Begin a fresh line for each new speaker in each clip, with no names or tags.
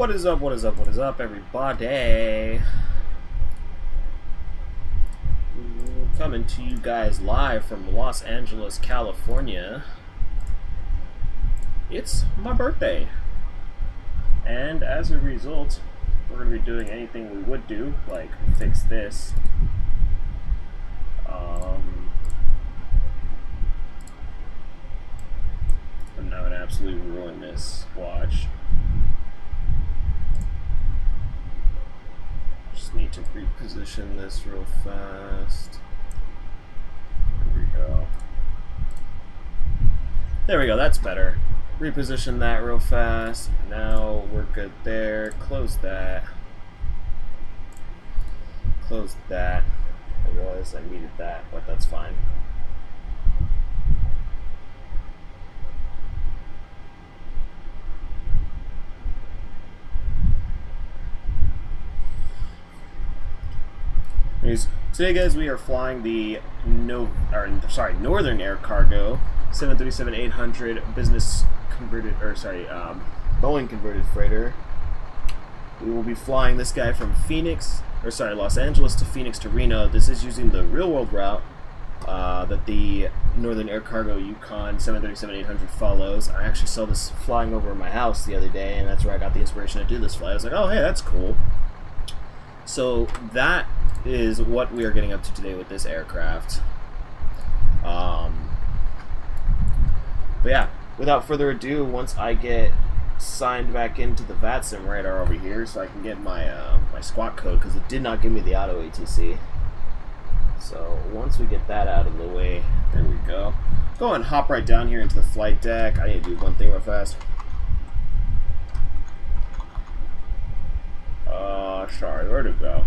What is up, what is up, what is up, everybody? Coming to you guys live from Los Angeles, California. It's my birthday. And as a result, we're going to be doing anything we would do, like fix this. I'm now going to absolutely ruin this. Watch. Just need to reposition this real fast. There we go. There we go, that's better. Reposition that real fast. Now we're good there. Close that. Close that. I realized I needed that, but that's fine. Today, guys, we are flying the Northern Air Cargo 737-800 business converted, Boeing converted freighter. We will be flying this guy from Los Angeles to Phoenix to Reno. This is using the real-world route that the Northern Air Cargo Yukon 737-800 follows. I actually saw this flying over my house the other day, and that's where I got the inspiration to do this flight. I was like, oh, hey, that's cool. So that is what we are getting up to today with this aircraft. But yeah, without further ado, once I get signed back into the VATSIM radar over here, so I can get my my squawk code, because it did not give me the auto ATC. So once we get that out of the way, there we go. Go and hop right down here into the flight deck. I need to do one thing real fast. Sorry, where'd it go?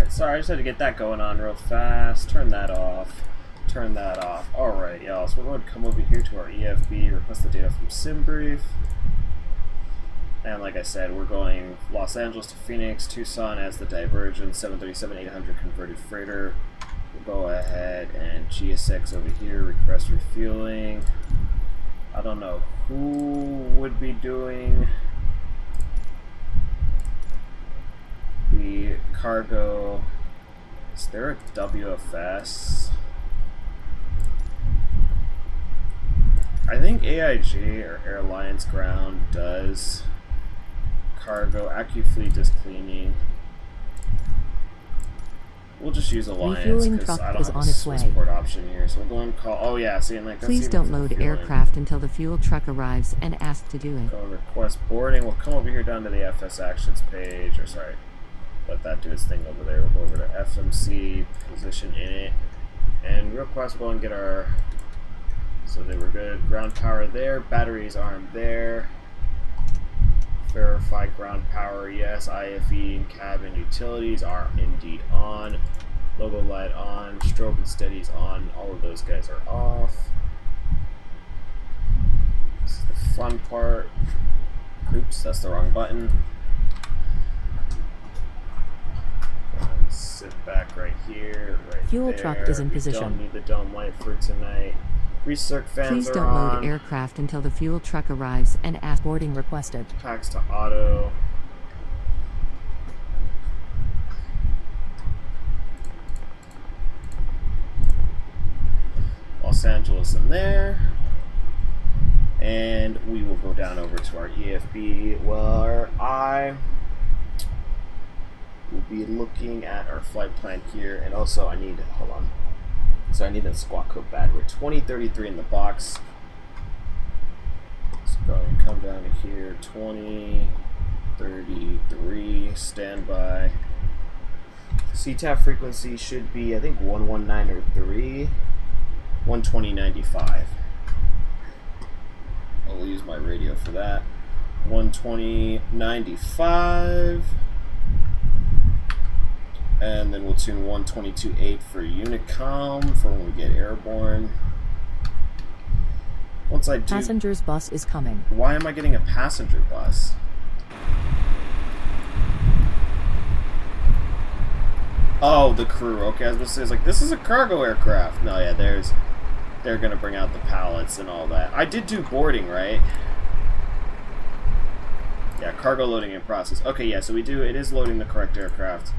Sorry, I just had to get that going on real fast. Turn that off. Turn that off. Alright, y'all. So we're going to come over here to our EFB, request the data from SimBrief. And like I said, we're going Los Angeles to Phoenix, Tucson as the Divergent 737-800 converted freighter. We'll go ahead and GSX over here, request refueling. I don't know who would be doing the cargo. Is there a WFS? I think AIG or Airlines Ground does cargo. AccuFleet does cleaning. We'll just use Alliance because I don't have a Swissport option here. So we'll go and call. Oh yeah, see, like that's.
Please don't load aircraft until the fuel truck arrives and ask to do it.
Go request boarding. We'll come over here down to the FS Actions page. Or sorry. Let that do its thing over there. We'll go over to FMC, position in it, and real fast we'll go and get our. So they were good. Ground power there. Batteries armed there. Verify ground power. Yes. IFE and cabin utilities are indeed on. Logo light on. Strobe and steadies on. All of those guys are off. This is the fun part. Oops, that's the wrong button. Sit back right here, right
Fuel
there.
truck is in position.
Don't need the dome light for tonight. Recirc fans
Please
are
don't
on.
load aircraft until the fuel truck arrives and ask boarding requested.
Packs to auto. Los Angeles in there. And we will go down over to our EFB where I will be looking at our flight plan here. And also I need, hold on. So I need that squawk code bad. We're 2033 in the box. So go ahead and come down to here. 2033, standby. CTAP frequency should be, I think, 119 or 3. 120.95. I'll use my radio for that. 120.95. And then we'll tune 122.8 for Unicom for when we get airborne. Once I do...
Passenger's bus is coming.
Why am I getting a passenger bus? Oh, the crew. Okay, I was going to say, like, this is a cargo aircraft. No, yeah, they're going to bring out the pallets and all that. I did do boarding, right? Yeah, cargo loading in process. Okay, yeah, so it is loading the correct aircraft.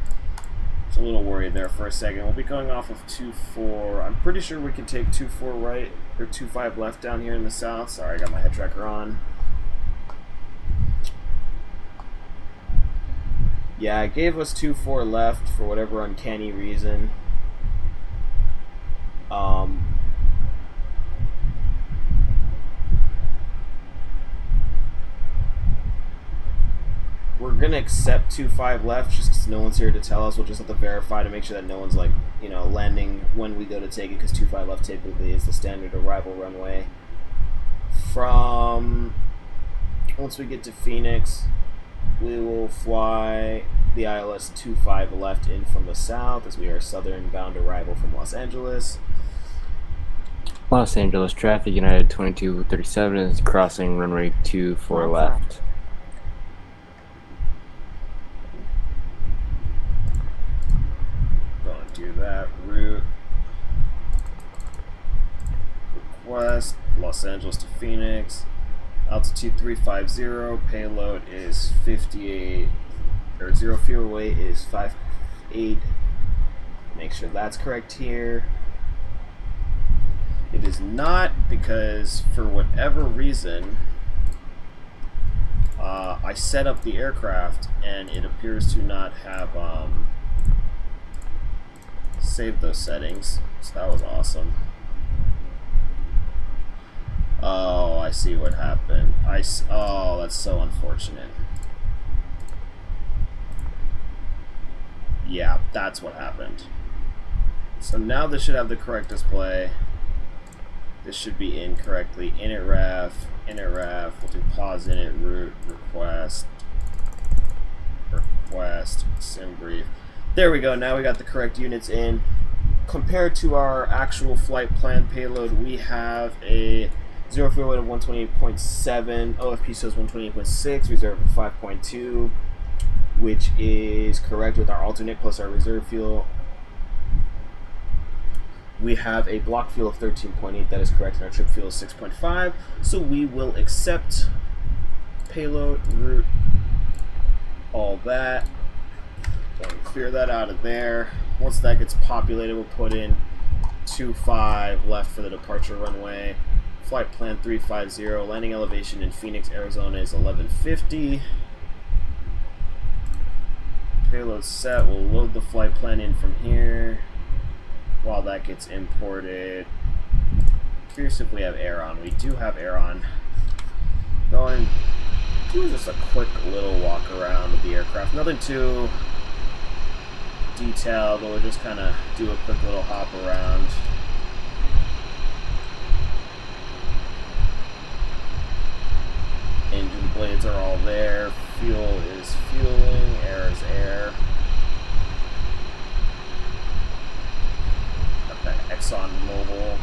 A little worried there for a second. We'll be going off of 2-4. I'm pretty sure we can take 2-4 right or 2-5 left down here in the south. Sorry, I got my head tracker on. Yeah, it gave us 2-4 left for whatever uncanny reason. We're gonna accept 2-5 left just because no one's here to tell us. We'll just have to verify to make sure that no one's, like, you know, landing when we go to take it, because 2-5 left typically is the standard arrival runway. From once we get to Phoenix, we will fly the ILS 2-5 left in from the south, as we are southern bound arrival from Los Angeles.
Los Angeles traffic, United 2237 is crossing runway 24 left.
Do that route. Request Los Angeles to Phoenix. Altitude 350. Payload is 58. Or zero fuel weight is 58. Make sure that's correct here. It is not, because for whatever reason I set up the aircraft and it appears to not have saved those settings, so that was awesome. Oh, I see what happened. Oh, that's so unfortunate. Yeah, that's what happened. So now this should have the correct display. This should be incorrectly. Init ref, we'll do pause init route, request, sim brief. There we go, now we got the correct units in. Compared to our actual flight plan payload, we have a zero fuel weight of 128.7, OFP says 128.6, reserve of 5.2, which is correct with our alternate plus our reserve fuel. We have a block fuel of 13.8, that is correct, and our trip fuel is 6.5, so we will accept payload, route, all that. Clear that out of there. Once that gets populated, we'll put in 2-5 left for the departure runway. Flight plan 350. Landing elevation in Phoenix, Arizona is 1150. Payload set. We'll load the flight plan in from here while that gets imported. Curious if we have air on. We do have air on. Going do just a quick little walk around with the aircraft. Nothing too detailed, but we'll just kind of do a quick little hop around. Engine blades are all there. Fuel is fueling. Air is air. Got that Exxon Mobil.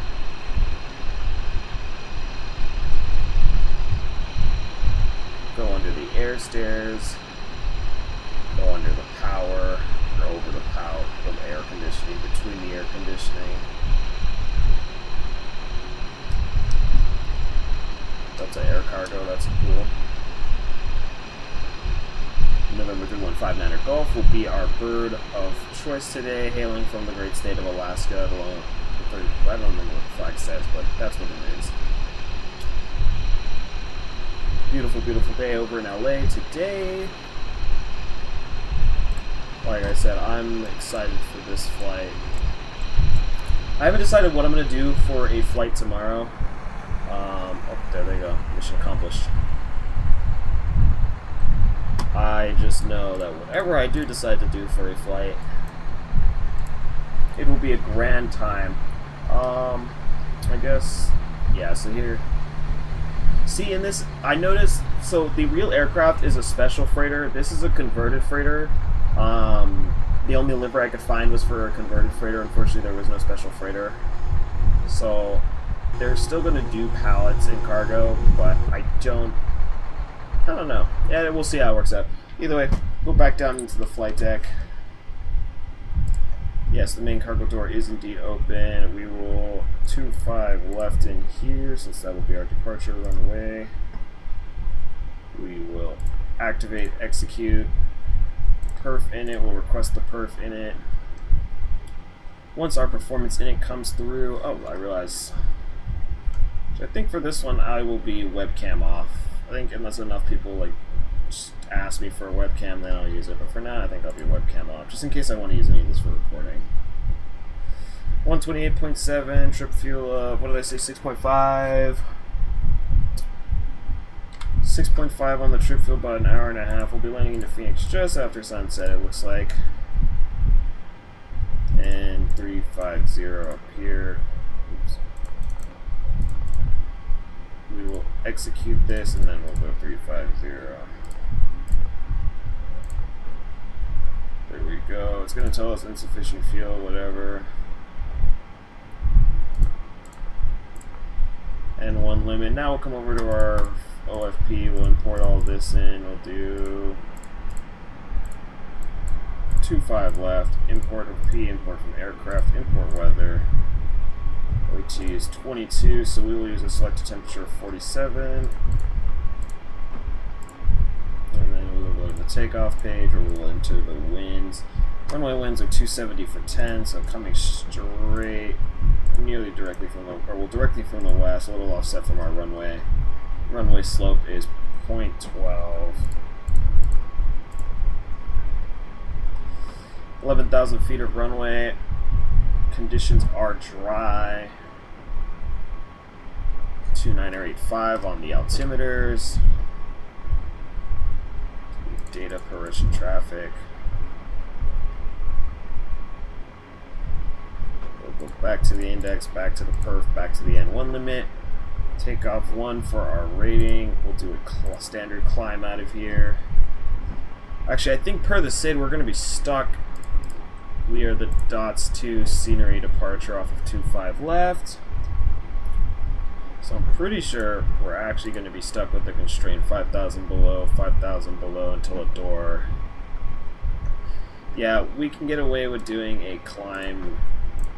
Go under the air stairs. Go under the power. Over the power from air conditioning, between the air conditioning. That's an air cargo, that's cool. November 3159er Golf will be our bird of choice today, hailing from the great state of Alaska. I don't remember what the flag says, but that's what it is. Beautiful, beautiful day over in LA today. Like I said, I'm excited for this flight. I haven't decided what I'm going to do for a flight tomorrow. Oh, there they go. Mission accomplished. I just know that whatever I do decide to do for a flight, it will be a grand time. I guess, yeah, so here. See, in this, I noticed, so the real aircraft is a special freighter. This is a converted freighter. The only livery I could find was for a converted freighter. Unfortunately, there was no special freighter. So, they're still going to do pallets and cargo, but I don't know. Yeah, we'll see how it works out. Either way, go back down into the flight deck. Yes, the main cargo door is indeed open. We will 25 left in here, since that will be our departure runway. We will activate, execute. Perf in it, we'll request the perf in it. Once our performance in it comes through, oh, I realize. So I think for this one, I will be webcam off. I think unless enough people like just ask me for a webcam, then I'll use it. But for now, I think I'll be webcam off, just in case I want to use any of this for recording. 128.7 trip fuel of, what did I say, 6.5. 6.5 on the trip fuel, about an hour and a half. We'll be landing into Phoenix just after sunset, it looks like. And 350 up here. Oops. We will execute this and then we'll go 350. There we go. It's going to tell us insufficient fuel, whatever. And one limit. Now we'll come over to our OFP. We'll import all this in. We'll do 25 left. Import of P. Import from aircraft. Import weather. OT is 22, so we will use a selected temperature of 47. And then we will go to the takeoff page, or we'll enter the winds. Runway winds are 270 for 10, so coming straight, nearly directly from the, or well, directly from the west, a little offset from our runway. Runway slope is 0.12. 11,000 feet of runway. Conditions are dry. 2985 on the altimeters. Data per Russian traffic. We'll go back to the index, back to the perf, back to the N1 limit. Takeoff 1 for our rating. We'll do a standard climb out of here. Actually, I think per the SID we're going to be stuck. We are the dots 2 scenery departure off of 25 left. So I'm pretty sure we're actually going to be stuck with the constraint 5,000 below until a door. Yeah, we can get away with doing a climb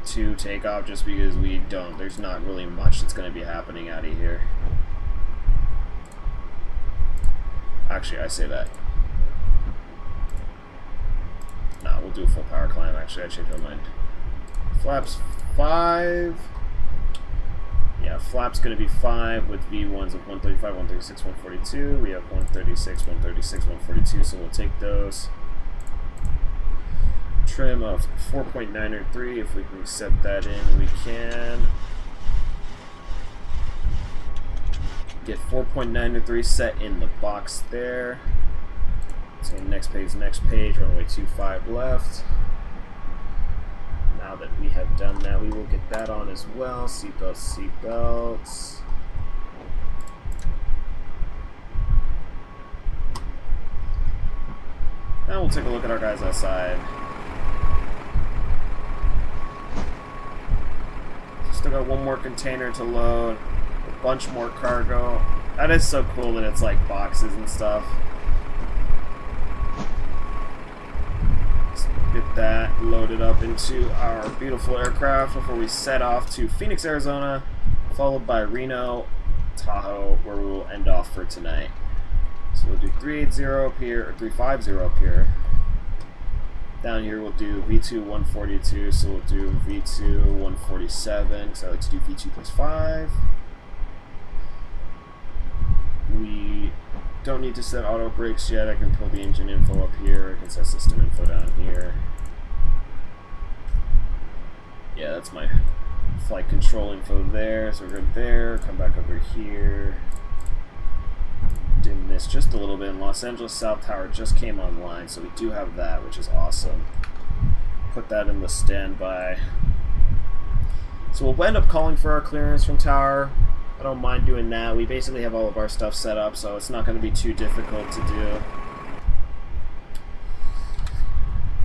to takeoff just because there's not really much that's going to be happening out of here. Actually, I say that. Nah, we'll do a full power climb. Actually, I changed my mind. Flaps 5. Yeah, flaps going to be 5 with V1s of 135, 136, 142. We have 136, 136, 142, so we'll take those. Trim of 4.903. If we can set that in, we can. Get 4.903 set in the box there. So next page, runway 25 left. Now that we have done that, we will get that on as well. Seatbelts, seatbelts. Now we'll take a look at our guys outside. Still got one more container to load, a bunch more cargo. That is so cool that it's like boxes and stuff. Get that loaded up into our beautiful aircraft before we set off to Phoenix, Arizona, followed by Reno, Tahoe, where we will end off for tonight. So we'll do 380 up here, or 350 up here. Down here we'll do V2 142, so we'll do V2 147, because I like to do V2 plus 5. We don't need to set auto brakes yet. I can pull the engine info up here. I can set system info down here. Yeah, that's my flight control info there, so we're good there. Come back over here. Dim this just a little bit. And Los Angeles South Tower just came online, so we do have that, which is awesome. Put that in the standby. So we'll end up calling for our clearance from tower. I don't mind doing that. We basically have all of our stuff set up, so it's not going to be too difficult to do.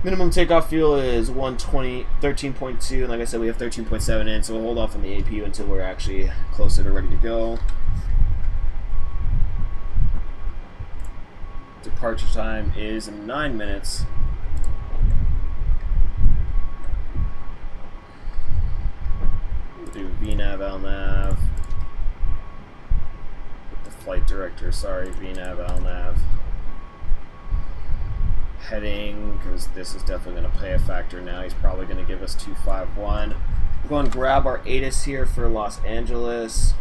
Minimum takeoff fuel is 13.2, and like I said, we have 13.7 in, so we'll hold off on the APU until we're actually closer to ready to go. Departure time is 9 minutes. We'll do VNAV, LNAV. With the flight director, sorry, VNAV, LNAV. Heading, because this is definitely going to play a factor now. He's probably going to give us 251. We'll go and grab our ATIS here for Los Angeles.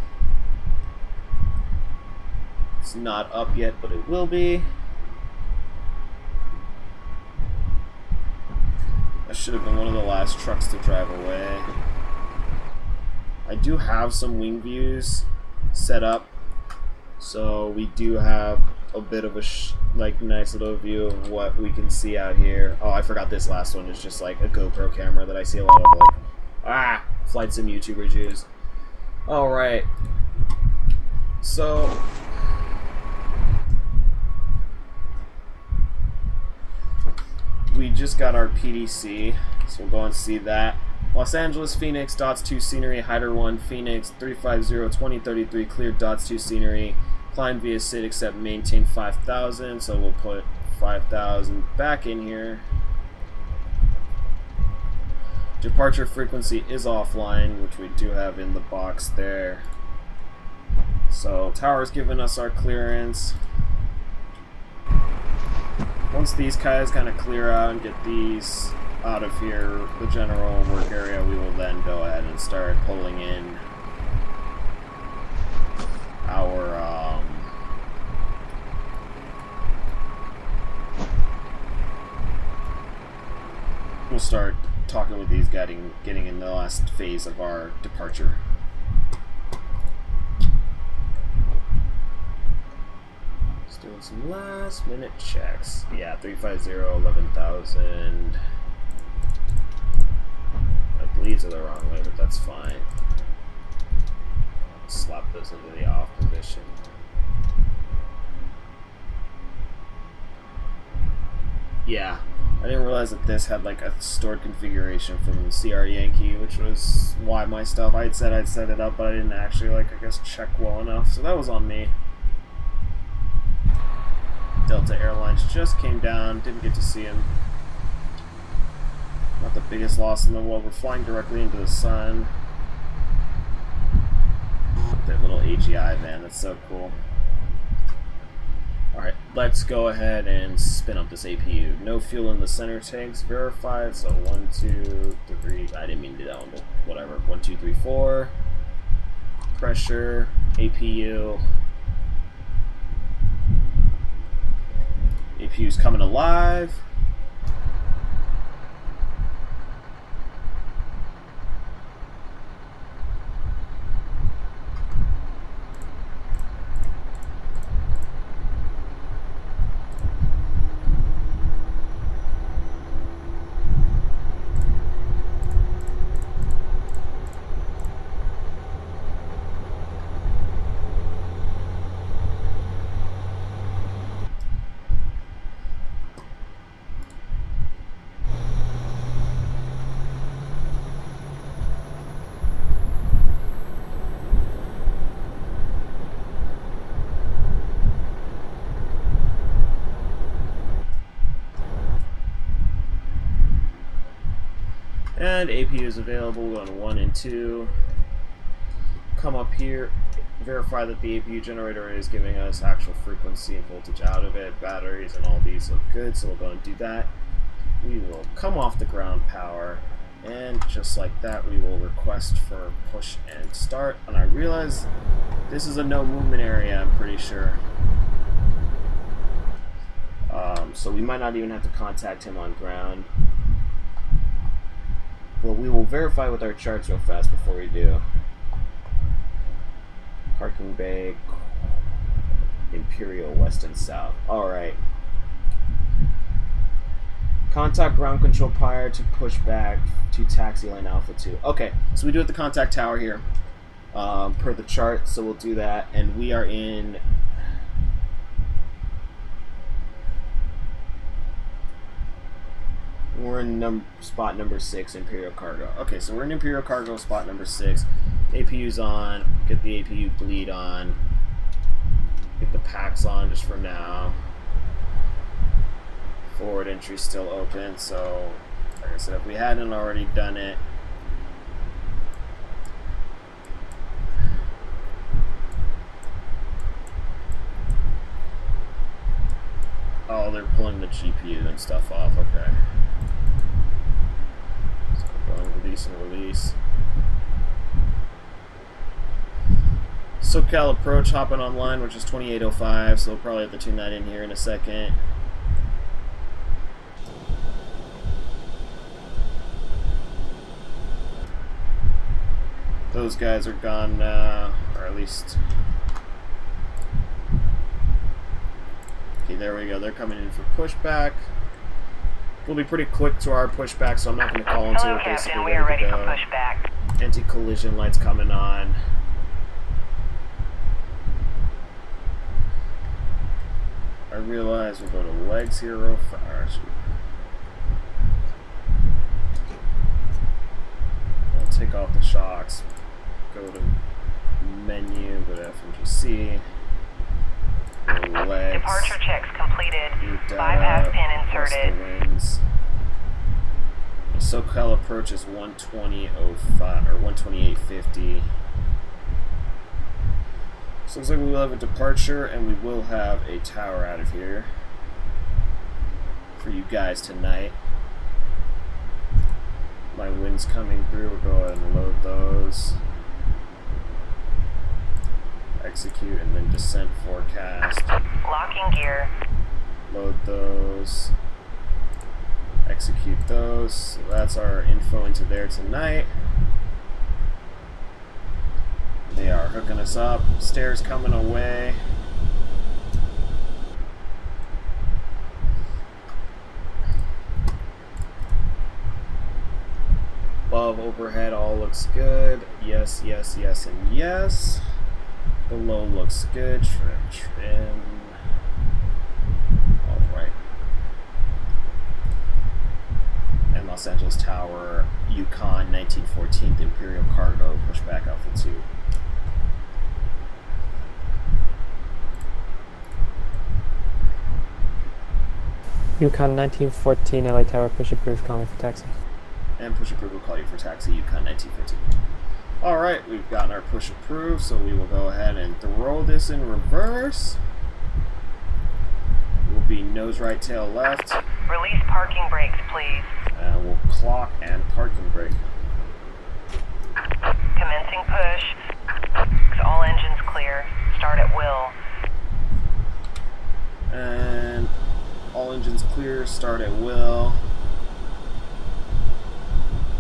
It's not up yet, but it will be. That should have been one of the last trucks to drive away. I do have some wing views set up, so we do have a bit of a nice little view of what we can see out here. Oh, I forgot this last one is just like a GoPro camera that I see a lot of flight sim YouTubers use. Alright. So we just got our PDC, so we'll go and see that. Los Angeles, Phoenix, DOTS 2 scenery, Hyder 1, Phoenix, 350-2033, cleared DOTS 2 scenery. Climb via SID except maintain 5,000, so we'll put 5,000 back in here. Departure frequency is offline, which we do have in the box there. So tower's giving us our clearance. Once these guys kind of clear out and get these out of here, the general work area, we will then go ahead and start pulling in our we'll start talking with these getting in the last phase of our departure. Just doing some last minute checks. Yeah, 350, 11,000. That bleeds it the wrong way, but that's fine. Slap those into the off position. Yeah, I didn't realize that this had like a stored configuration from CR Yankee, which was why my stuff, I had said I'd set it up, but I didn't actually I guess check well enough, so that was on me. Delta Airlines just came down, didn't get to see him. Not the biggest loss in the world, we're flying directly into the sun. That little AGI van, that's so cool. Alright, let's go ahead and spin up this APU. No fuel in the center tanks, verified, so 1, 2, 3, I didn't mean to do that one, but whatever. 1, 2, 3, 4. Pressure, APU. APU's coming alive. And APU is available on 1 and 2. Come up here, verify that the APU generator is giving us actual frequency and voltage out of it. Batteries and all these look good, so we'll go and do that. We will come off the ground power, and just like that, we will request for push and start. And I realize this is a no movement area, I'm pretty sure. So we might not even have to contact him on ground. Well, we will verify with our charts real fast before we do. Parking bay, Imperial, west and south. Alright. Contact ground control prior to push back to taxi lane Alpha 2. Okay, so we do have the contact tower here, per the chart, so we'll do that. And we are in... We're in spot number 6, Imperial Cargo. Okay, so we're in Imperial Cargo, spot number 6. APU's on. Get the APU bleed on. Get the packs on just for now. Forward entry's still open, so like I said, if we hadn't already done it, oh, they're pulling the GPU and stuff off. Okay. So going release and release. SoCal approach hopping online, which is 2805, so we'll probably have to tune that in here in a second. Those guys are gone now, or at least... Okay, there we go. They're coming in for pushback. We'll be pretty quick to our pushback, so I'm not going to call into it. Basically,
we are ready for pushback.
Anti-collision lights coming on. I realize we'll go to legs here real fast. We'll take off the shocks. Go to menu, go to FMGC. Legs.
Departure checks completed. Bypass pin inserted.
The SoCal approach is 120.05 or 128.50. So looks like we will have a departure and we will have a tower out of here for you guys tonight. My wind's coming through. We'll go ahead and load those. Execute and then descent forecast.
Locking gear.
Load those. Execute those. So that's our info into there tonight. They are hooking us up. Stairs coming away. Above, overhead, all looks good. Yes, yes, yes, and yes. Below looks good. Trim. Alright. And Los Angeles Tower, Yukon, 1914th Imperial Cargo, pushback Alpha 2.
Yukon 1914 LA Tower, push approved, calling for taxi.
And push approved will call you for taxi, Yukon 1915. Alright, we've gotten our push approved, so we will go ahead and throw this in reverse. We'll be nose right, tail left.
Release parking brakes, please.
And we'll clock and parking brake.
Commencing push. All engines clear. Start at will.
And all engines clear, start at will.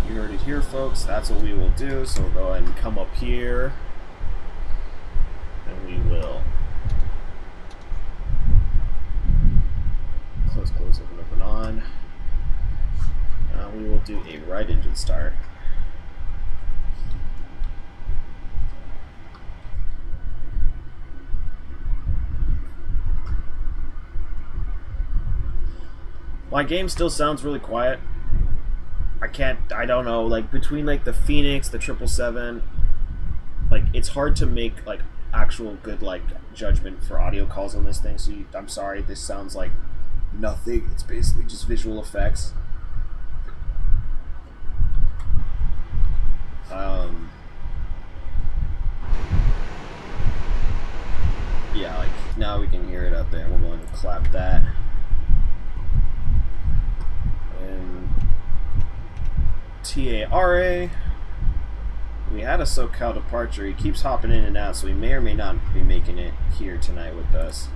You heard it here, folks. That's what we will do. So we'll go ahead and come up here. And we will close, open, on. We will do a right engine start. My game still sounds really quiet. I don't know, like between like the Phoenix, the 777, like it's hard to make like actual good like judgment for audio calls on this thing. So I'm sorry, this sounds like nothing. It's basically just visual effects. Yeah, like now we can hear it up there. We're going to clap that. And TARA. We had a SoCal departure. He keeps hopping in and out, so he may or may not be making it here tonight with us.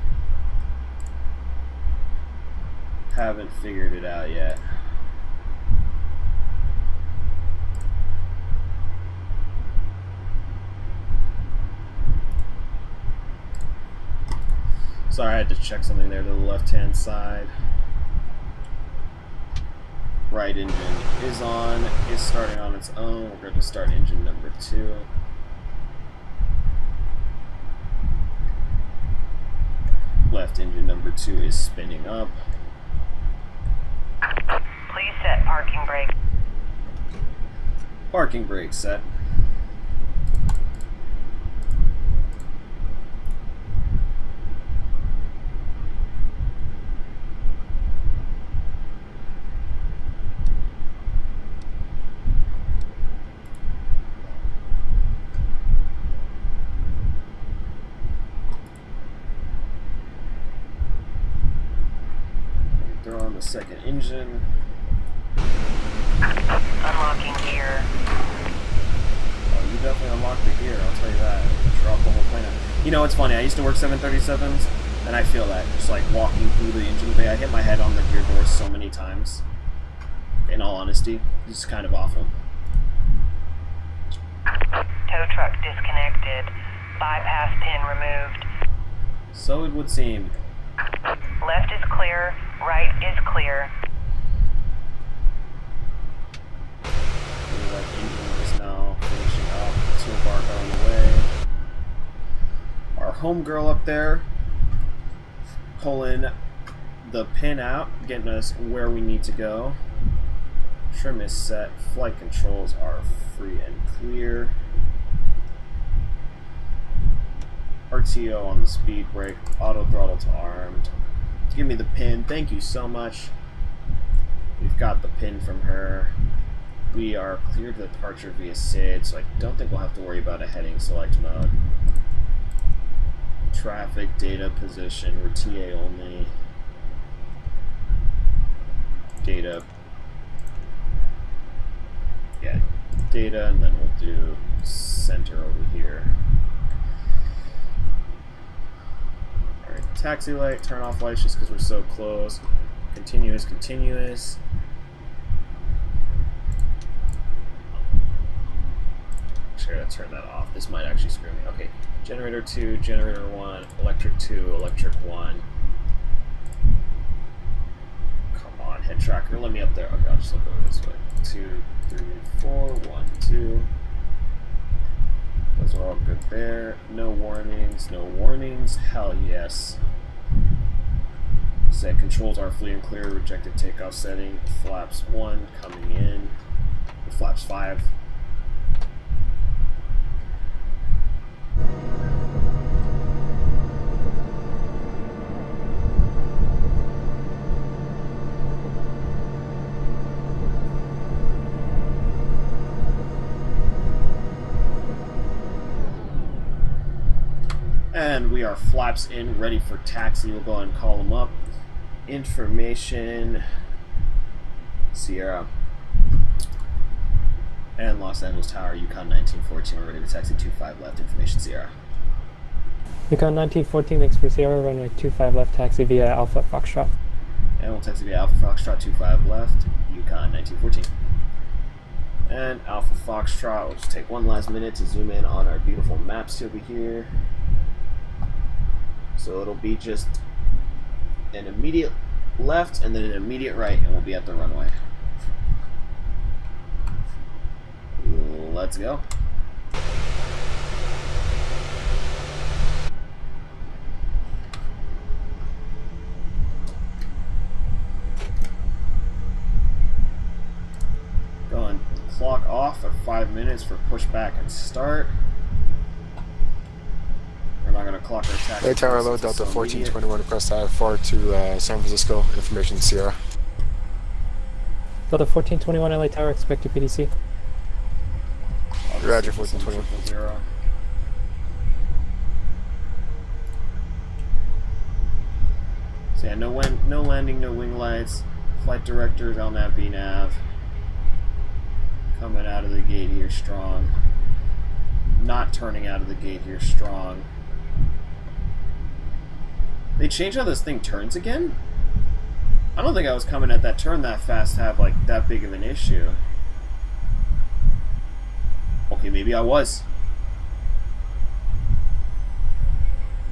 Haven't figured it out yet. Sorry, I had to check something there to the left-hand side. Right engine is on, is starting on its own. We're going to start engine number 2. Left engine number 2 is spinning up.
Please set parking brake.
Parking brake set. Throw on the second engine.
Unlocking gear.
Oh, you definitely unlocked the gear, I'll tell you that. Drop the whole plane out. You know, it's funny, I used to work 737s, and I feel that. Just like walking through the engine bay, I hit my head on the gear doors so many times. In all honesty, it's kind of awful.
Tow truck disconnected. Bypass pin removed.
So it would seem.
Left is clear. Right is clear.
That engine is now finishing up. 2 embark on the way. Our homegirl up there pulling the pin out, getting us where we need to go. Trim is set. Flight controls are free and clear. RTO on the speed brake. Auto throttle to armed. Give me the pin. Thank you so much. We've got the pin from her. We are cleared to departure via SID, so I don't think we'll have to worry about a heading select mode. Traffic, data, position, we're TA only. Data. Yeah, data, and then we'll do center over here. Alright, taxi light, turn off lights just because we're so close. Continuous, continuous. Actually, I gotta turn that off. This might actually screw me. Okay, generator 2, generator 1, electric 2, electric 1. Come on, head tracker, let me up there. Okay, I'll just look over this way. 2, 3, 4, 1, 2. Those are all good there. No warnings, no warnings. Hell yes. Set controls are free and clear. Rejected takeoff setting. Flaps 1 coming in. Flaps 5. And we are flaps in, ready for taxi. We'll go ahead and call them up. Information, Sierra. And Los Angeles Tower, Yukon 1914. We're ready to taxi 25 left. Information, Sierra.
Yukon 1914, thanks for Sierra, runway 25 left, taxi via Alpha Foxtrot.
And we'll taxi via Alpha Foxtrot 25 left, Yukon 1914. And Alpha Foxtrot, we'll just take one last minute to zoom in on our beautiful maps over here. So it'll be just an immediate left and then an immediate right, and we'll be at the runway. Let's go. Go and clock off at 5 minutes for pushback and start. We're not going to clock our taxi.
Hey Tower, low Delta 1421 request I-4 to San Francisco. Information Sierra.
Delta 1421 LA Tower, expect your PDC.
Roger, 1421.
So yeah, no landing, no wing lights. Flight directors, LNAV, VNAV. Coming out of the gate here strong. Not turning out of the gate here strong. They changed how this thing turns again? I don't think I was coming at that turn that fast to have like that big of an issue. Okay, maybe I was.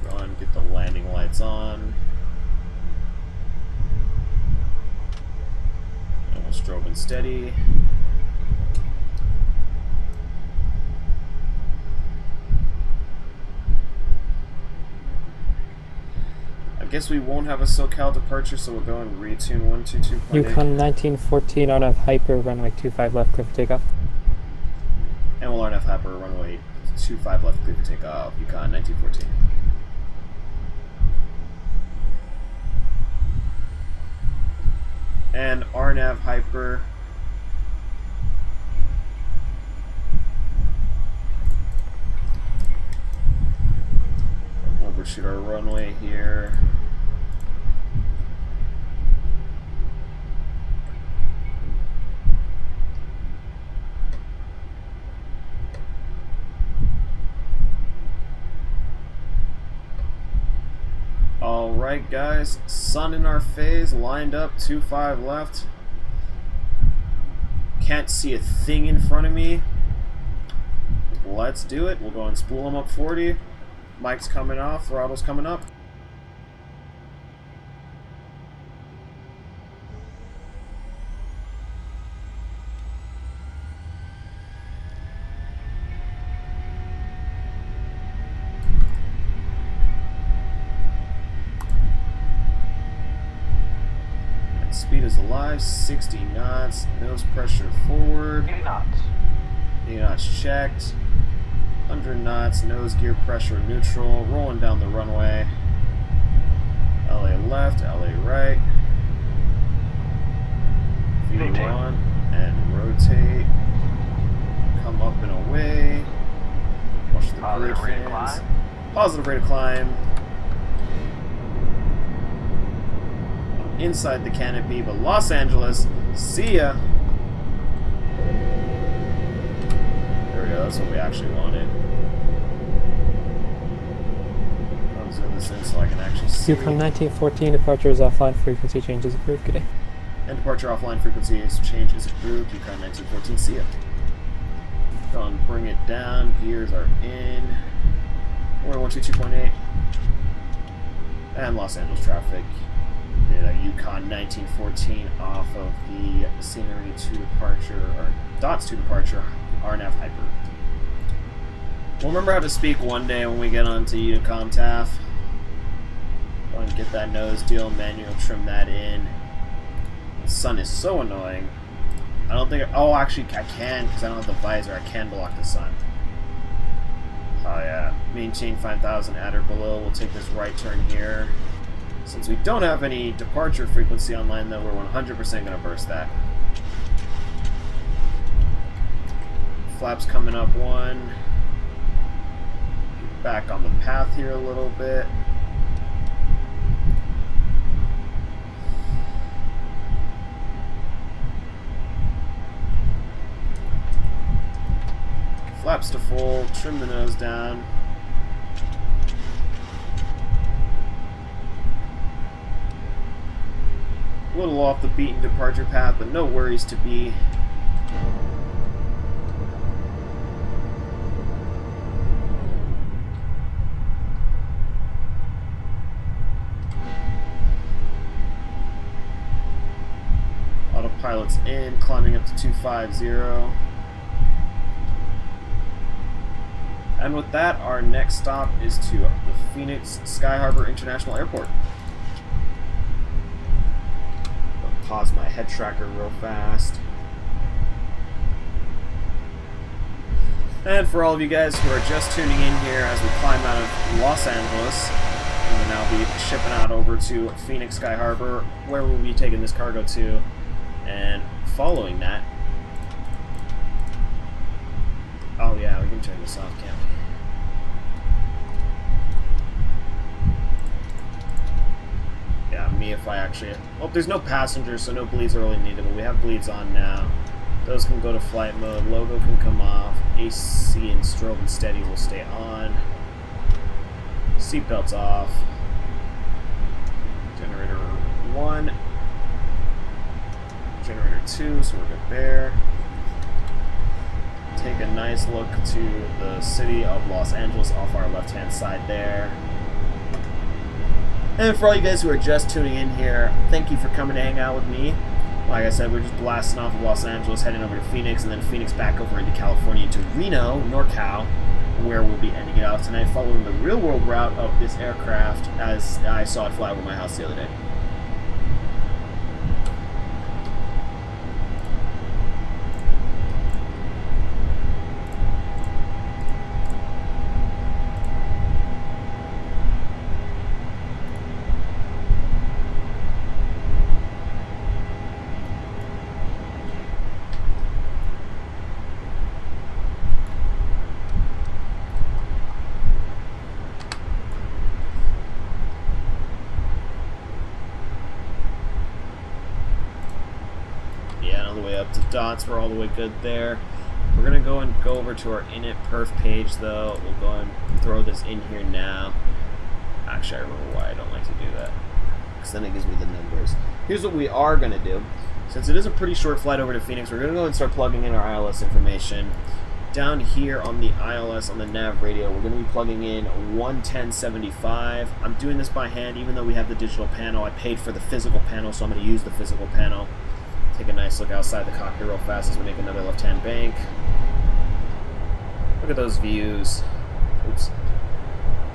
Go on, get the landing lights on. and steady. I guess we won't have a SoCal departure, so we'll go and retune 122.8.
Yukon 1914 RNF Hyper, runway 25 left, clear for takeoff.
And we'll RNF Hyper, runway 25 left, clear for takeoff. Yukon 1914. And RNAV Hyper. Overshoot our runway here. Alright guys, sun in our phase, lined up, 25 left. Can't see a thing in front of me. Let's do it. We'll go and spool them up 40. Mic's coming off, throttle's coming up. Speed is alive, 60 knots, nose pressure forward.
80 knots.
80 knots checked. 100 knots, nose gear pressure neutral, rolling down the runway. LA left, LA right. V1 and rotate. Come up and away. Watch the grid
Positive rate of
fans.
climb.
Positive rate of climb. Inside the canopy, but Los Angeles, see ya. There we go, that's what we actually wanted. I'll zoom this in so I can actually see.
Yukon 1914 departure is offline, frequency change is approved. Good day.
And departure offline frequency change is approved. Yukon 1914, see ya. Go and bring it down, gears are in. We're 122.8. And Los Angeles traffic. Yukon 1914 off of the scenery to departure, or dots to departure, RNAV Hyper. We'll remember how to speak one day when we get onto Yukon TAF. Go and get that nose deal, manual trim that in. The sun is so annoying. I don't think, oh actually I can, because I don't have the visor, I can block the sun. Oh yeah, maintain 5,000 at or below, we'll take this right turn here. Since we don't have any departure frequency online though, we're 100% going to burst that. Flaps coming up one. Get back on the path here a little bit. Flaps to full, trim the nose down. A little off the beaten departure path, but no worries to be. Autopilot's in, climbing up to 250. And with that, our next stop is to the Phoenix Sky Harbor International Airport. Pause my head tracker real fast. And for all of you guys who are just tuning in here as we climb out of Los Angeles, we will now be shipping out over to Phoenix Sky Harbor, where we'll be taking this cargo to. And following that, oh yeah, we can turn this off, can't we? Yeah, me if I actually... Oh, there's no passengers, so no bleeds are really needed, but we have bleeds on now. Those can go to flight mode, logo can come off, AC and strobe and steady will stay on. Seatbelts off. Generator 1. Generator 2, so we're good there. Take a nice look to the city of Los Angeles off our left-hand side there. And for all you guys who are just tuning in here, thank you for coming to hang out with me. Like I said, we're just blasting off of Los Angeles, heading over to Phoenix, and then Phoenix back over into California to Reno, NorCal, where we'll be ending it off tonight, following the real-world route of this aircraft as I saw it fly over my house the other day. All the way up to dots. We're all the way good there. We're gonna go over to our init perf page though. We'll go and throw this in here now. Actually, I remember why I don't like to do that, because then it gives me the numbers. Here's what we are gonna do. Since it is a pretty short flight over to Phoenix, we're gonna go and start plugging in our ILS information. Down here on the ILS on the nav radio, we're gonna be plugging in 11075. I'm doing this by hand, even though we have the digital panel. I paid for the physical panel, so I'm gonna use the physical panel. Take a nice look outside the cockpit real fast as we make another left-hand bank. Look at those views. Oops.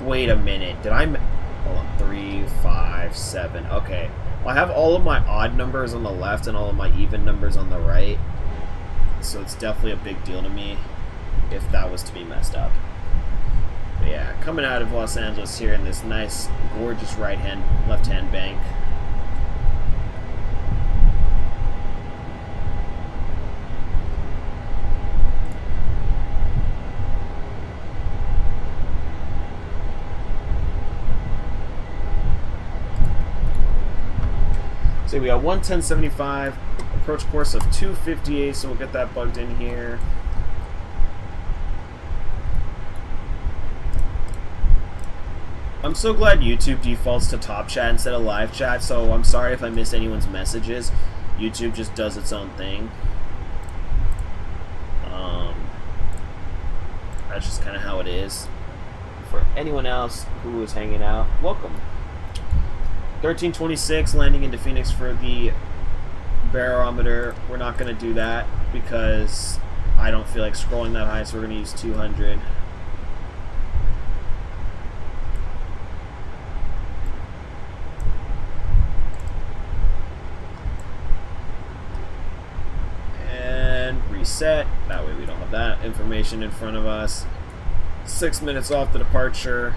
Wait a minute. Did I... Hold on. 3, 5, 7. Okay. Well, I have all of my odd numbers on the left and all of my even numbers on the right. So it's definitely a big deal to me if that was to be messed up. But yeah, coming out of Los Angeles here in this nice, gorgeous left-hand bank. So we got 11075, approach course of 258, so we'll get that bugged in here. I'm so glad YouTube defaults to top chat instead of live chat, so I'm sorry if I missed anyone's messages. YouTube just does its own thing. That's just kind of how it is. For anyone else who is hanging out, welcome. 1326 landing into Phoenix for the barometer. We're not going to do that because I don't feel like scrolling that high, so we're going to use 200. And reset. That way we don't have that information in front of us. 6 minutes off the departure.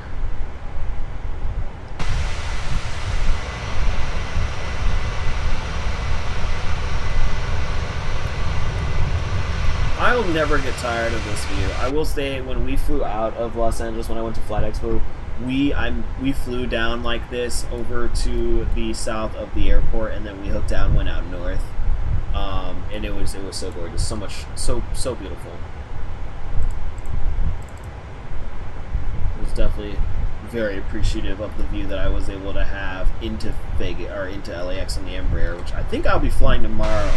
I will never get tired of this view. I will say, when we flew out of Los Angeles, when I went to Flight Expo, we flew down like this over to the south of the airport, and then we hooked down, went out north, and it was so gorgeous, so beautiful. It was definitely very appreciative of the view that I was able to have into Vegas or into LAX on the Embraer, which I think I'll be flying tomorrow.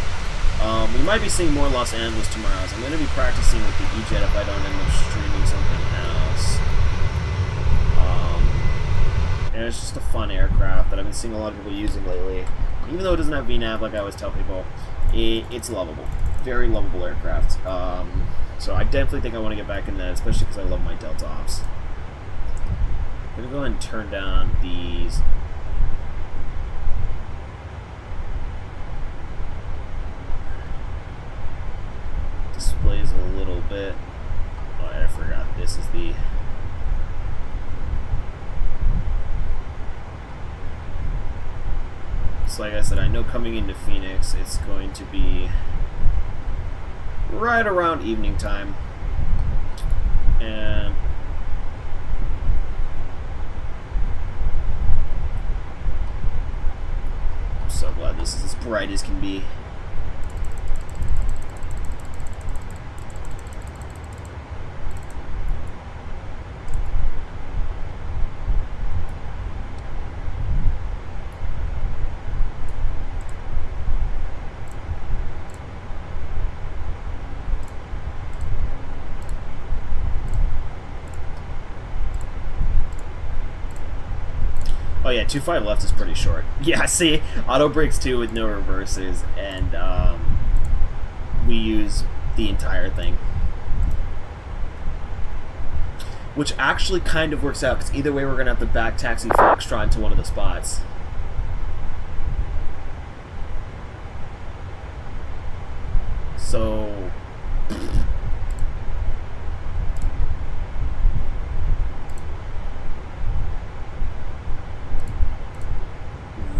We might be seeing more Los Angeles tomorrow, so I'm going to be practicing with the E-Jet if I don't end up streaming something else. And it's just a fun aircraft that I've been seeing a lot of people using lately. Even though it doesn't have VNAV, like I always tell people, it's lovable. Very lovable aircraft. So I definitely think I want to get back in that, especially because I love my Delta Ops. I'm going to go ahead and turn down these... displays a little bit. Oh, I forgot this is the... So like I said, I know coming into Phoenix it's going to be right around evening time. And I'm so glad this is as bright as can be. Oh yeah, Yeah, 2.5 left is pretty short. Yeah, see, auto brakes too with no reverses, and we use the entire thing. Which actually kind of works out, because either way we're going to have to back taxi Foxtrot into one of the spots. So...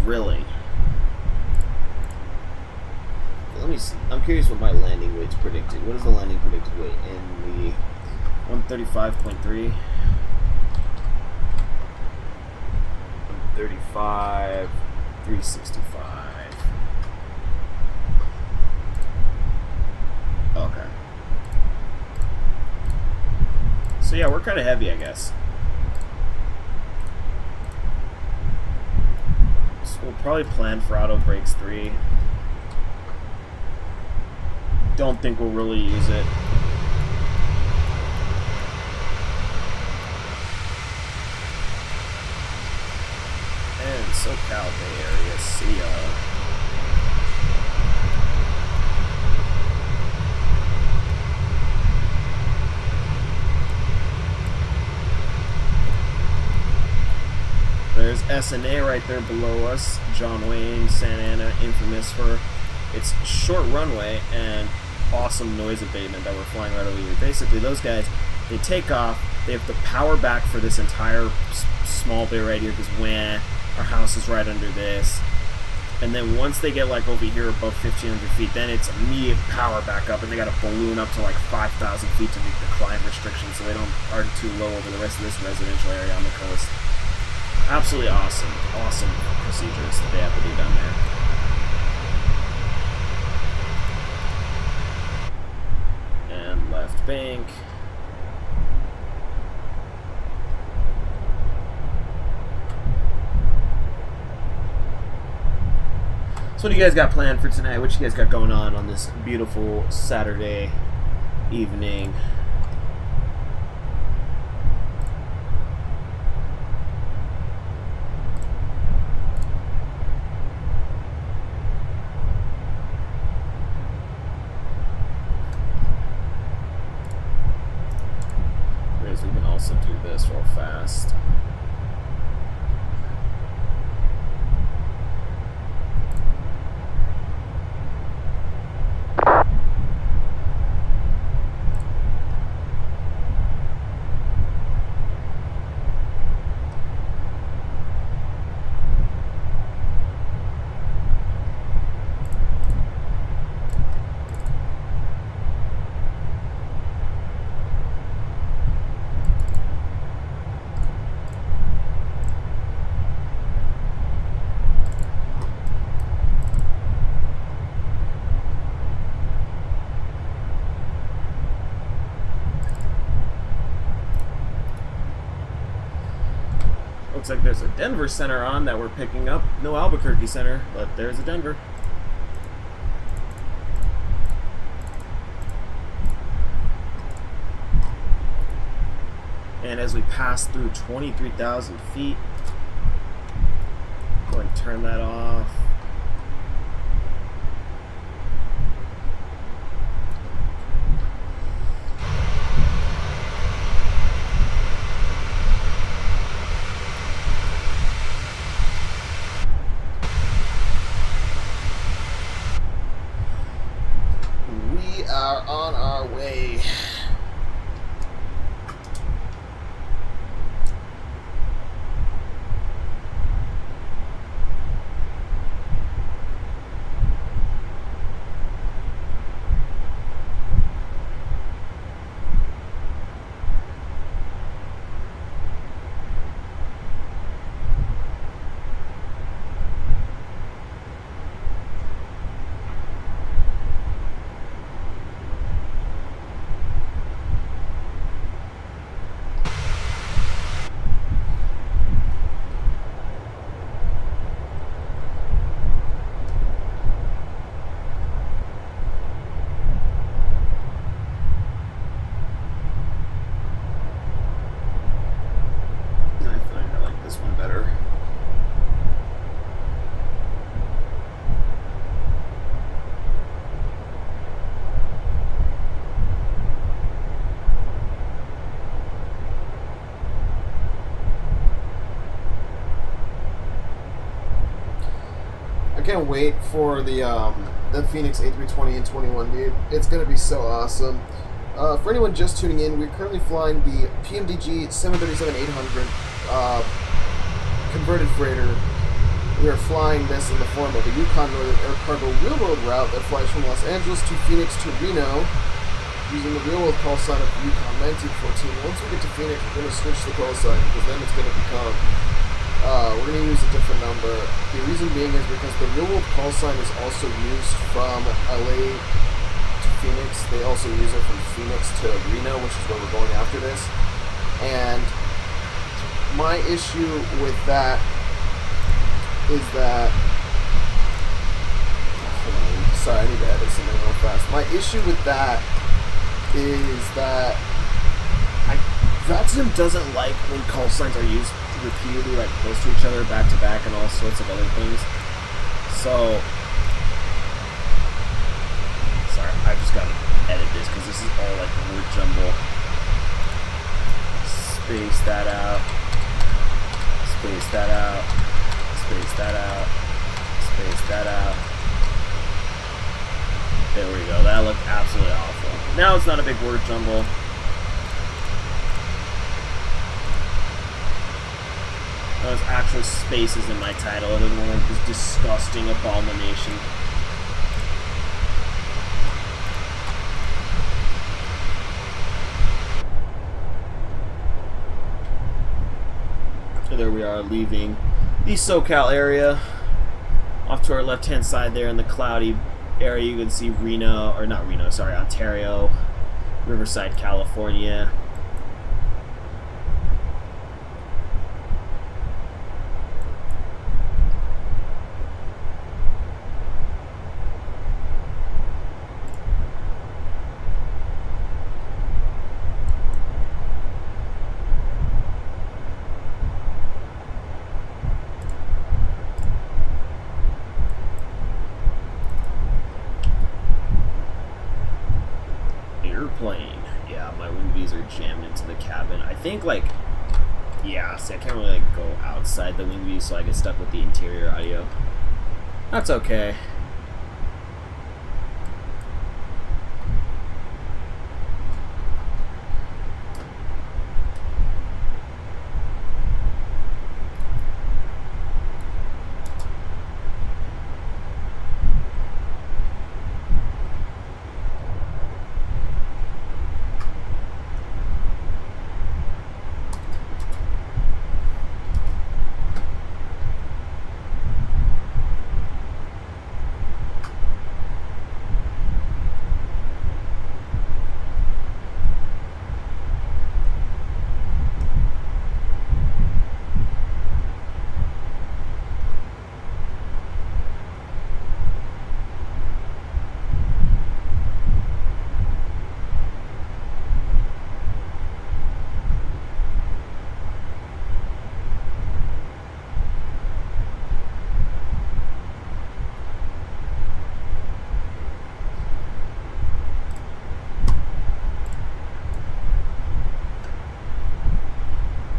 Really? Let me see. I'm curious what my landing weight's predicted. What is the landing predicted weight in the 135.3? 135, 365. Okay. So yeah, we're kind of heavy, I guess. So we'll probably plan for auto brakes 3. Don't think we'll really use it. And SoCal Bay Area, see ya. There's SNA right there below us. John Wayne, Santa Ana, infamous for its short runway and awesome noise abatement that we're flying right over here. Basically, those guys, they take off, they have to power back for this entire small bay right here because our house is right under this. And then once they get like over here above 1,500 feet, then it's immediate power back up, and they got to balloon up to like 5,000 feet to meet the climb restrictions, so they aren't too low over the rest of this residential area on the coast. Absolutely awesome, awesome procedures that they have to do down there. And left bank. So what do you guys got planned for tonight? What you guys got going on this beautiful Saturday evening? We can also do this real fast. Looks like there's a Denver center on that we're picking up. No Albuquerque center, but there's a Denver. And as we pass through 23,000 feet, go ahead and turn that off. We are on our way. can't wait for the Phoenix A320 and 21, dude. It's gonna be so awesome. For anyone just tuning in, we're currently flying the PMDG 737-800 converted freighter. We are flying this in the form of a Yukon Northern Air Cargo real-world route that flies from Los Angeles to Phoenix to Reno using the real-world call sign of Yukon 1914. Once we get to Phoenix, we're going to switch the call sign because then it's going to become, we're going to use a different number. The reason being is because the real-world call sign is also used from LA to Phoenix. They also use it from Phoenix to Reno, which is where we're going after this. And my issue with that is that, sorry, I need to edit something real fast. My issue with that is that VATSIM doesn't like when call signs are used repeatedly, like close to each other, back to back, and all sorts of other things. So, sorry, I just gotta edit this because this is all like word jumble. Space that out. Space that out. Space that out. Space that out. There we go. That looked absolutely awful. Now it's not a big word jumble. There's actual spaces in my title other than like this disgusting abomination. So there we are, leaving the SoCal area. Off to our left-hand side there in the cloudy area, you can see Reno, or not Reno, sorry, Ontario, Riverside, California. Airplane. Yeah, my wing V's are jammed into the cabin. I think, like, yeah, see, I can't really like, go outside the wing V, so I get stuck with the interior audio. That's okay.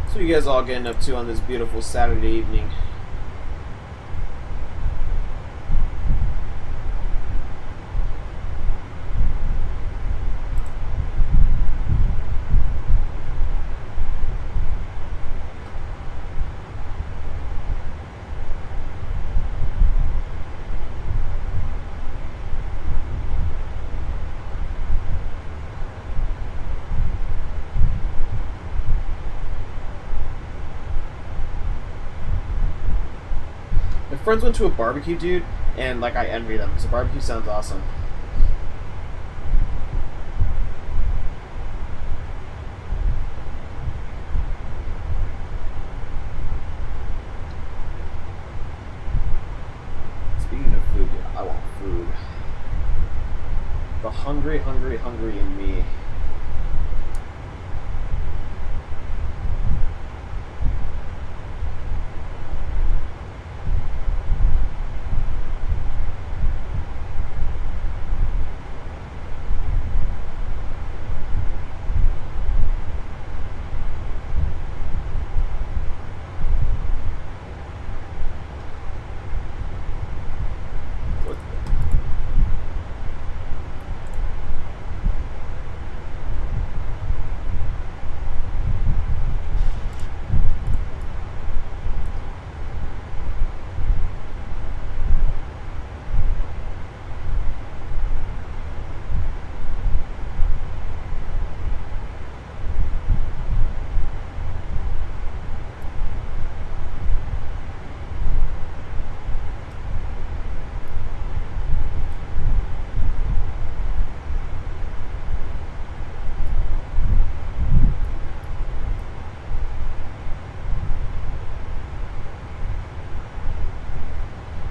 What are you guys all getting up to on this beautiful Saturday evening? Friends went to a barbecue, dude, and like I envy them because a barbecue sounds awesome. Speaking of food, dude, I want food. The hungry in me.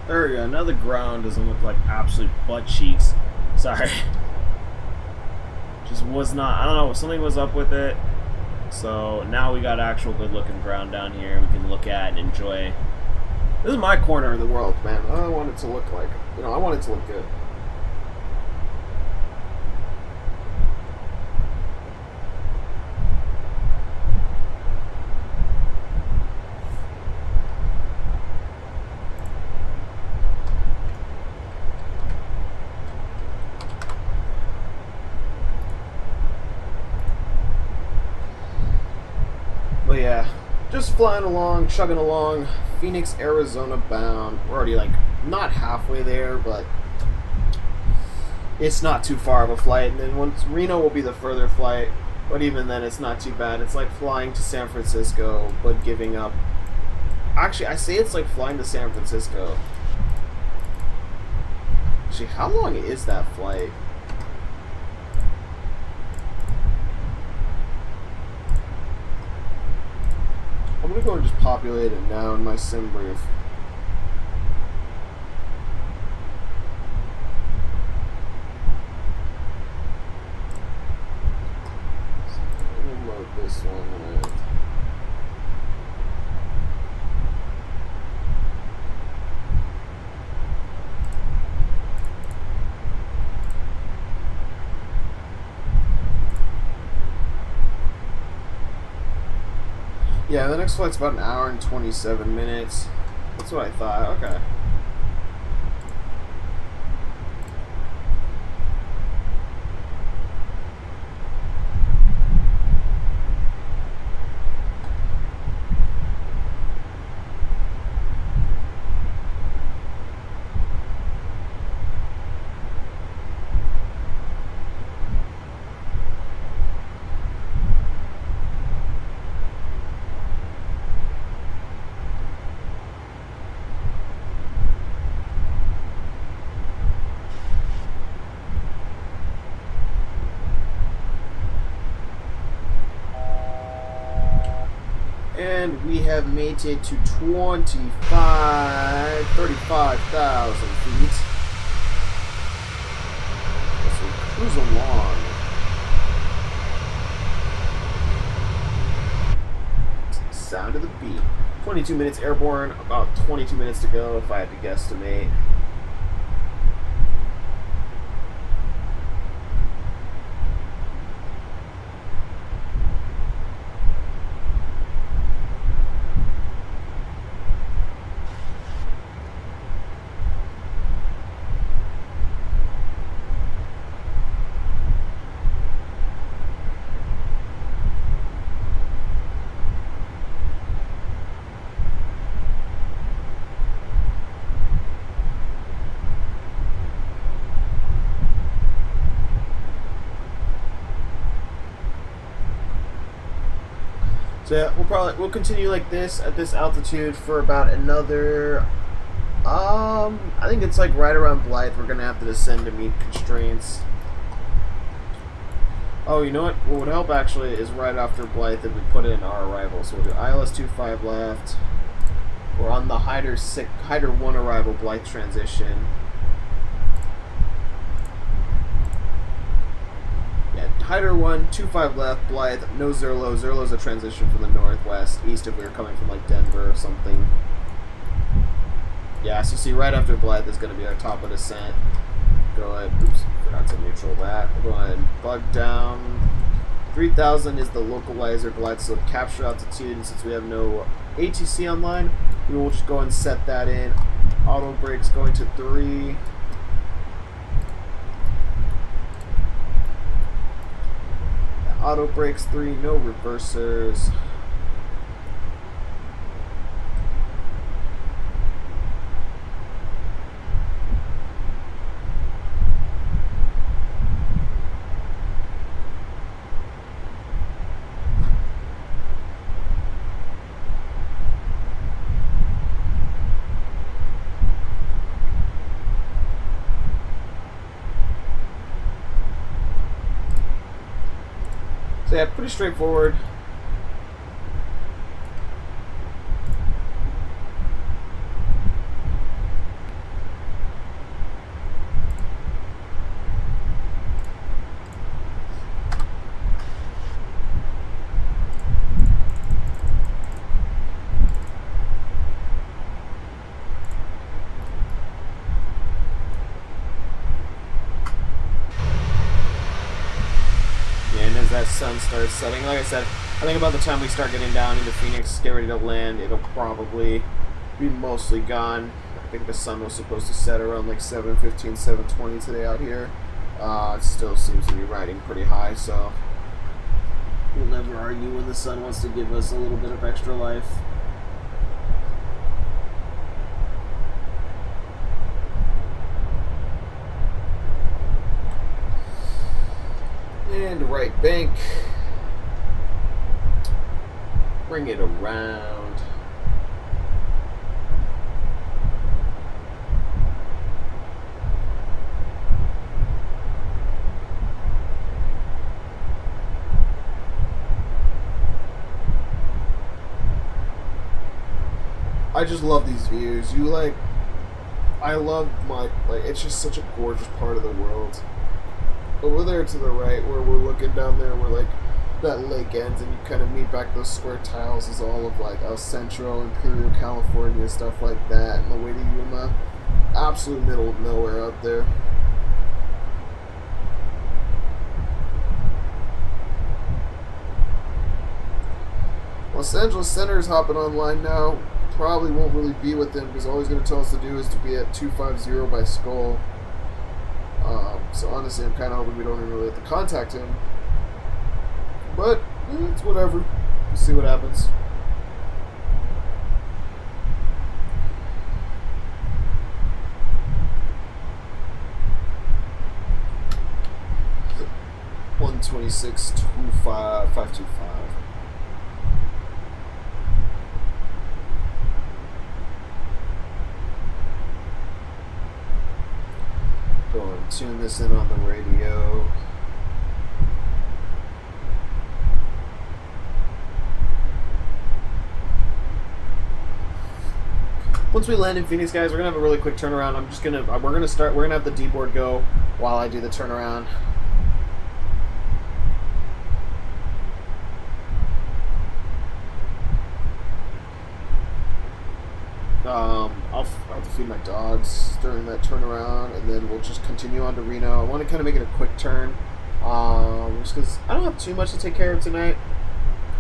There we go. Now the ground doesn't look like absolute butt cheeks. Sorry. Just was not. I don't know. Something was up with it. So now we got actual good looking ground down here we can look at and enjoy. This is my corner of the world, man. I want it to look like, I want it to look good. But yeah, just flying along, chugging along, Phoenix, Arizona bound. We're already like not halfway there, but it's not too far of a flight. And then once Reno will be the further flight, but even then it's not too bad. It's like flying to San Francisco, but giving up. Actually, I say it's like flying to San Francisco. Actually, how long is that flight? I'm gonna go and just populate it now in my sim brief. So I'm gonna load this one with. Yeah, the next flight's about an hour and 27 minutes. That's what I thought. Okay. And we have made it to 35,000 feet. As we cruise along. Sound of the beat. 22 minutes airborne, about 22 minutes to go if I had to guesstimate. So yeah, we'll continue like this at this altitude for about another I think it's like right around Blythe. We're gonna have to descend to meet constraints. Oh, you know what? What would help actually is right after Blythe if we put in our arrival. So we'll do ILS 25 left. We're on the Hyder 1 arrival Blythe transition. Hyder 1, 25 left, Blythe, no Zerlo. Zerlo's a transition from the northwest, east if we were coming from like Denver or something. Yeah, so see right after Blythe is going to be our top of descent. Go ahead, oops, forgot to neutral that. We'll go ahead and bug down. 3,000 is the localizer glide slope capture altitude, and since we have no ATC online, we will just go and set that in. Auto brakes going to 3. Auto brakes 3, no reversers. So yeah, pretty straightforward. sun starts setting. Like I said, I think about the time we start getting down into Phoenix, get ready to land, it'll probably be mostly gone. I think the sun was supposed to set around like 7:15, 7:20 today out here. It still seems to be riding pretty high, so we'll never argue when the sun wants to give us a little bit of extra life. And right bank. Bring it around. I just love these views. I love it's just such a gorgeous part of the world. Over there to the right, where we're looking down there, where like that lake ends, and you kind of meet back those square tiles, is all of like El Centro, Imperial, California, stuff like that, and the way to Yuma, absolute middle of nowhere out there. Los Angeles Center is hopping online now. Probably won't really be with them because all he's going to tell us to do is to be at 250 by Skull. So honestly, I'm kind of hoping we don't even really have to contact him. But it's whatever. We'll see what happens. $126.525. Go and tune this in on the radio. Once we land in Phoenix, guys, we're gonna have a really quick turnaround. We're gonna have the D-board go while I do the turnaround. I'll have to feed my dogs during that turnaround, and then we'll just continue on to Reno. I want to kind of make it a quick turn, just because I don't have too much to take care of tonight.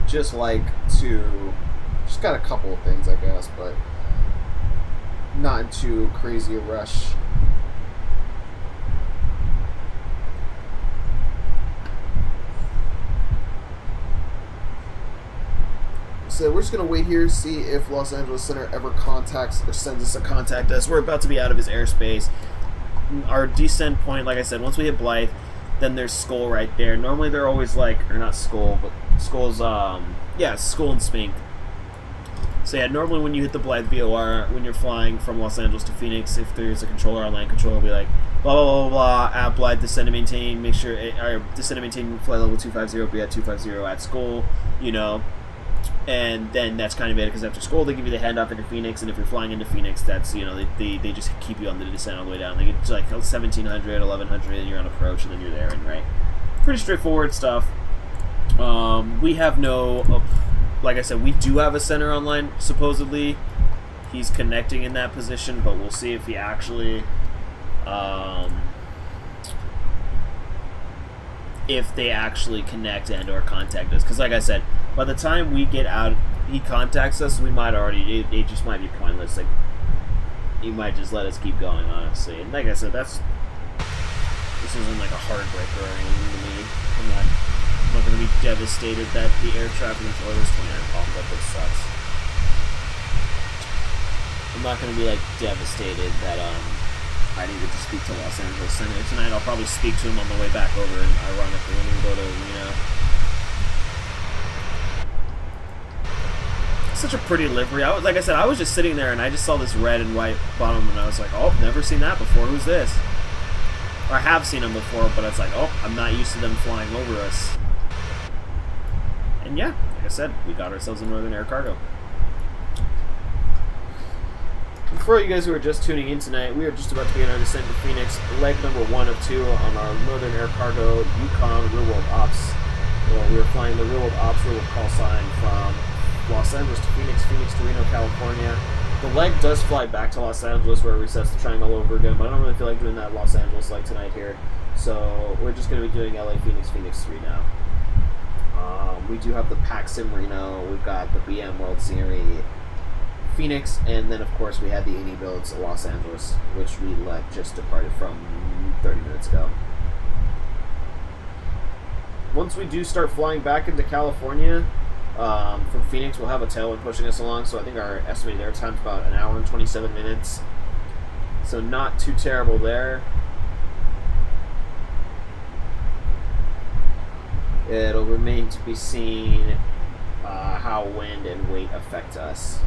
Just got a couple of things, I guess, but not in too crazy a rush. So we're just going to wait here, see if Los Angeles Center ever contacts or sends us a contact us. We're about to be out of his airspace. Our descent point, like I said, once we hit Blythe, then there's Skull right there. Normally they're always or not Skull, but Skull's, Skull and Spink. So yeah, normally when you hit the Blythe VOR, when you're flying from Los Angeles to Phoenix, if there's a controller, our land controller will be like, blah, blah, blah, blah, blah, at Blythe, descend and maintain, make sure, descend and maintain flight level 250, be at 250 at Skull, and then that's kind of it, because after Skull, they give you the handoff into Phoenix, and if you're flying into Phoenix, that's, they just keep you on the descent all the way down. They get to 1700, 1100, and you're on approach, and then you're there, and right. Pretty straightforward stuff. We have no, like I said, we do have a center online, supposedly. He's connecting in that position, but we'll see if he actually, if they actually connect and or contact us. Because like I said, by the time we get out, he contacts us, we might already, it just might be pointless. He might just let us keep going, honestly. And like I said, this isn't like a heartbreaker or anything to me. I'm not going to be devastated that the air traffic controller is 29 popped up. It sucks. I'm not going to be devastated that I didn't get to speak to Los Angeles Center tonight. I'll probably speak to him on the way back over, and ironically, when we go to Reno. Such a pretty livery. Like I said, I was just sitting there and I just saw this red and white bottom, and I was like, oh, never seen that before. Who's this? Or I have seen them before, but it's like, oh, I'm not used to them flying over us. And yeah, like I said, we got ourselves a Northern Air Cargo. For you guys who are just tuning in tonight, we are just about to begin our descent to Phoenix, leg number 1 of 2 on our Northern Air Cargo Yukon Real World Ops. Well, we are flying the Real World Ops Real World call sign from Los Angeles to Phoenix, Phoenix to Reno, California. The leg does fly back to Los Angeles where it resets the triangle over again, but I don't really feel like doing that Los Angeles leg tonight here. So we're just going to be doing LA, Phoenix, Phoenix 3 now. We do have the PAXIM Reno. We've got the BM World Series Phoenix, and then of course we had the Indy Builds Los Angeles, which we just departed from 30 minutes ago. Once we do start flying back into California, from Phoenix, we'll have a tailwind pushing us along, so I think our estimated airtime is about 1 hour and 27 minutes. So not too terrible there. It'll remain to be seen how wind and weight affect us.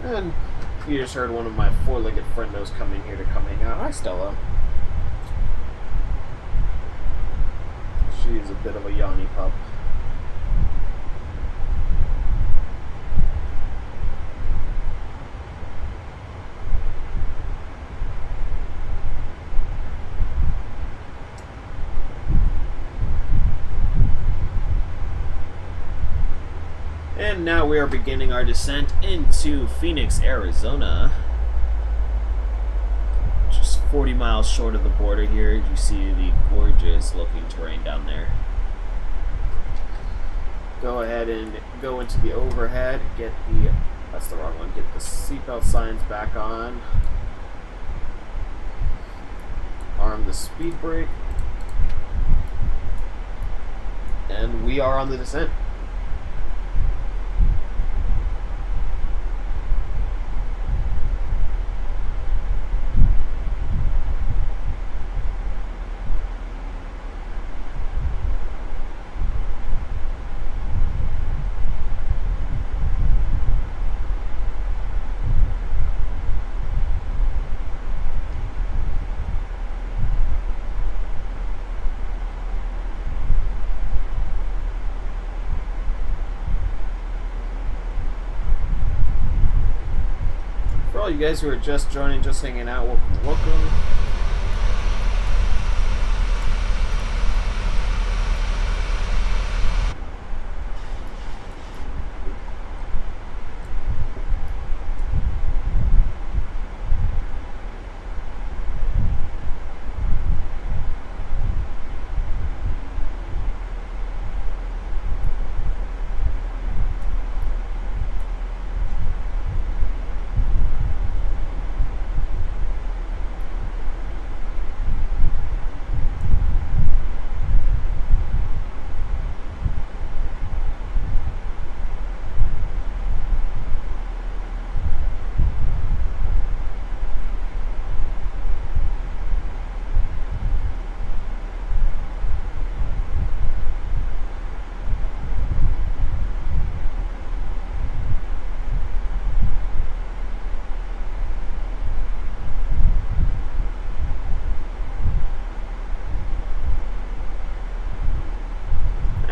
And you just heard one of my four-legged friendos coming here to come hang out. Hi, Stella. She's a bit of a yawny pup. And now we are beginning our descent into Phoenix, Arizona. Just 40 miles short of the border here. You see the gorgeous looking terrain down there. Go ahead and go into the overhead. Get the, that's the wrong one, get the seatbelt signs back on. Arm the speed brake. And we are on the descent. For all you guys who are just joining, just hanging out, welcome, welcome.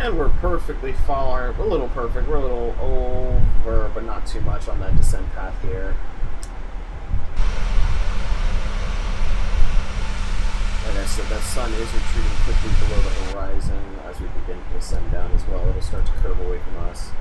And we're perfectly following, we're a little perfect, we're a little over, but not too much on that descent path here. Like I said, that sun is retreating quickly below the horizon as we begin to descend down as well. It'll start to curve away from us.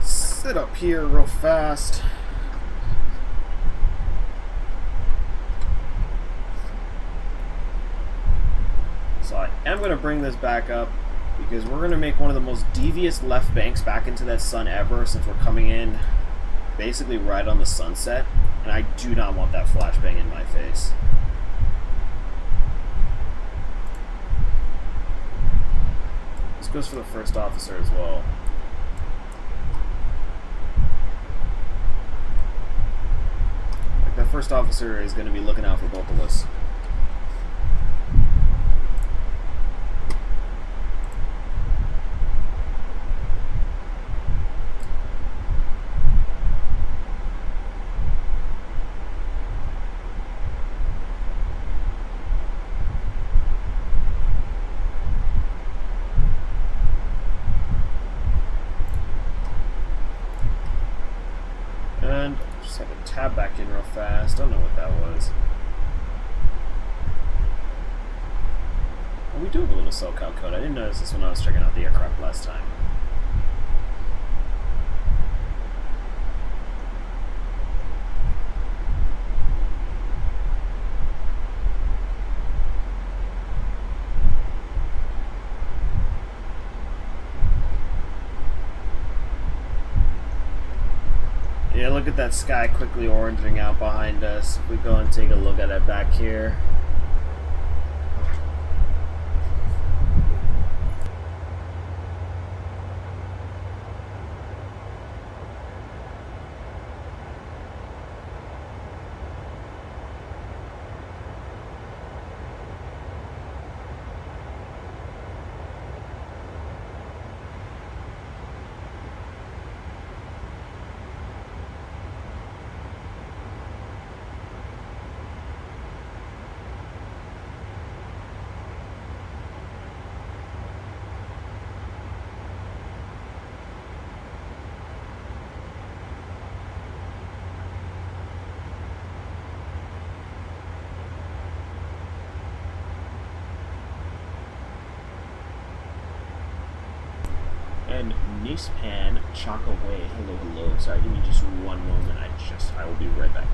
Sit up here real fast. So I am going to bring this back up Because we're going to make one of the most devious left banks back into that sun ever, since we're coming in basically right on the sunset. And I do not want that flashbang in my face. This goes for the first officer as well. Like, that first officer is going to be looking out for both of us. And just have to tab back in real fast. Don't know what that was. Oh, we do have a little SoCal code. I didn't notice this when I was checking out the aircraft last time. Yeah, look at that sky quickly oranging out behind us. If we go and take a look at it back here. And Nispan chalk away. Hello, hello. Sorry, give me just one moment. I will be right back.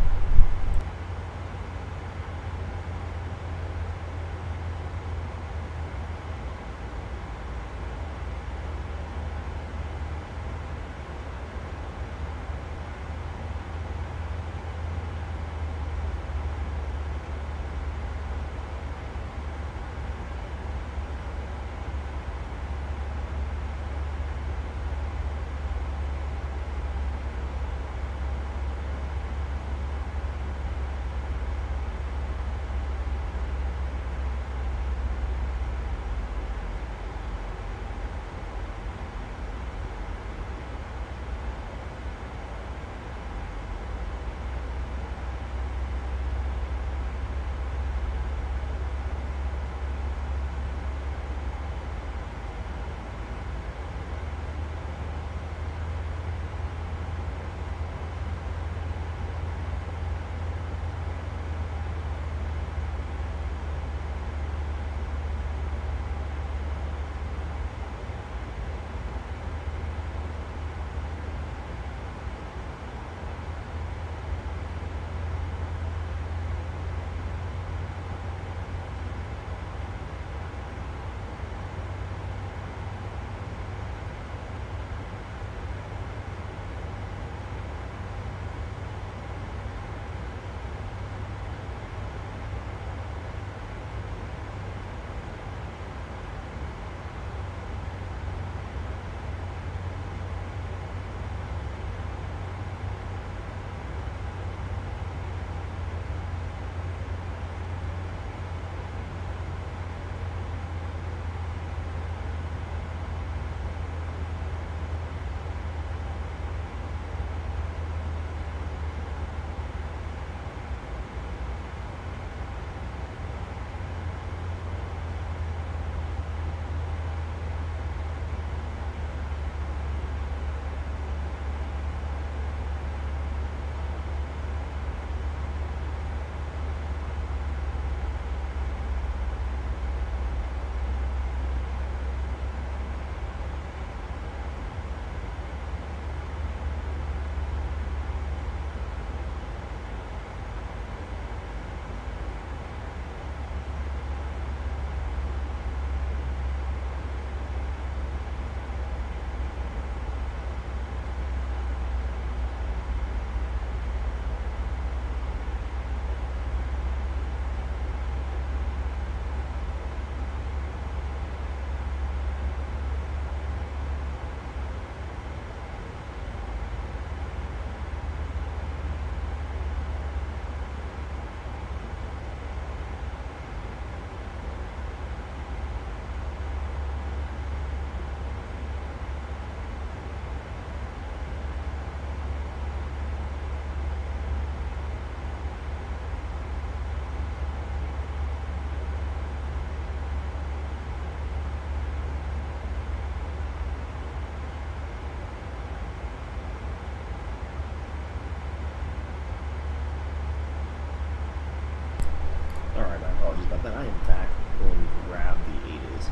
I in fact go and grab the 8s.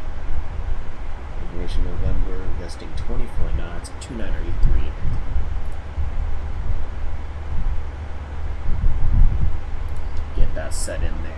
Information November, vesting 24 knots, 2983. Get that set in there.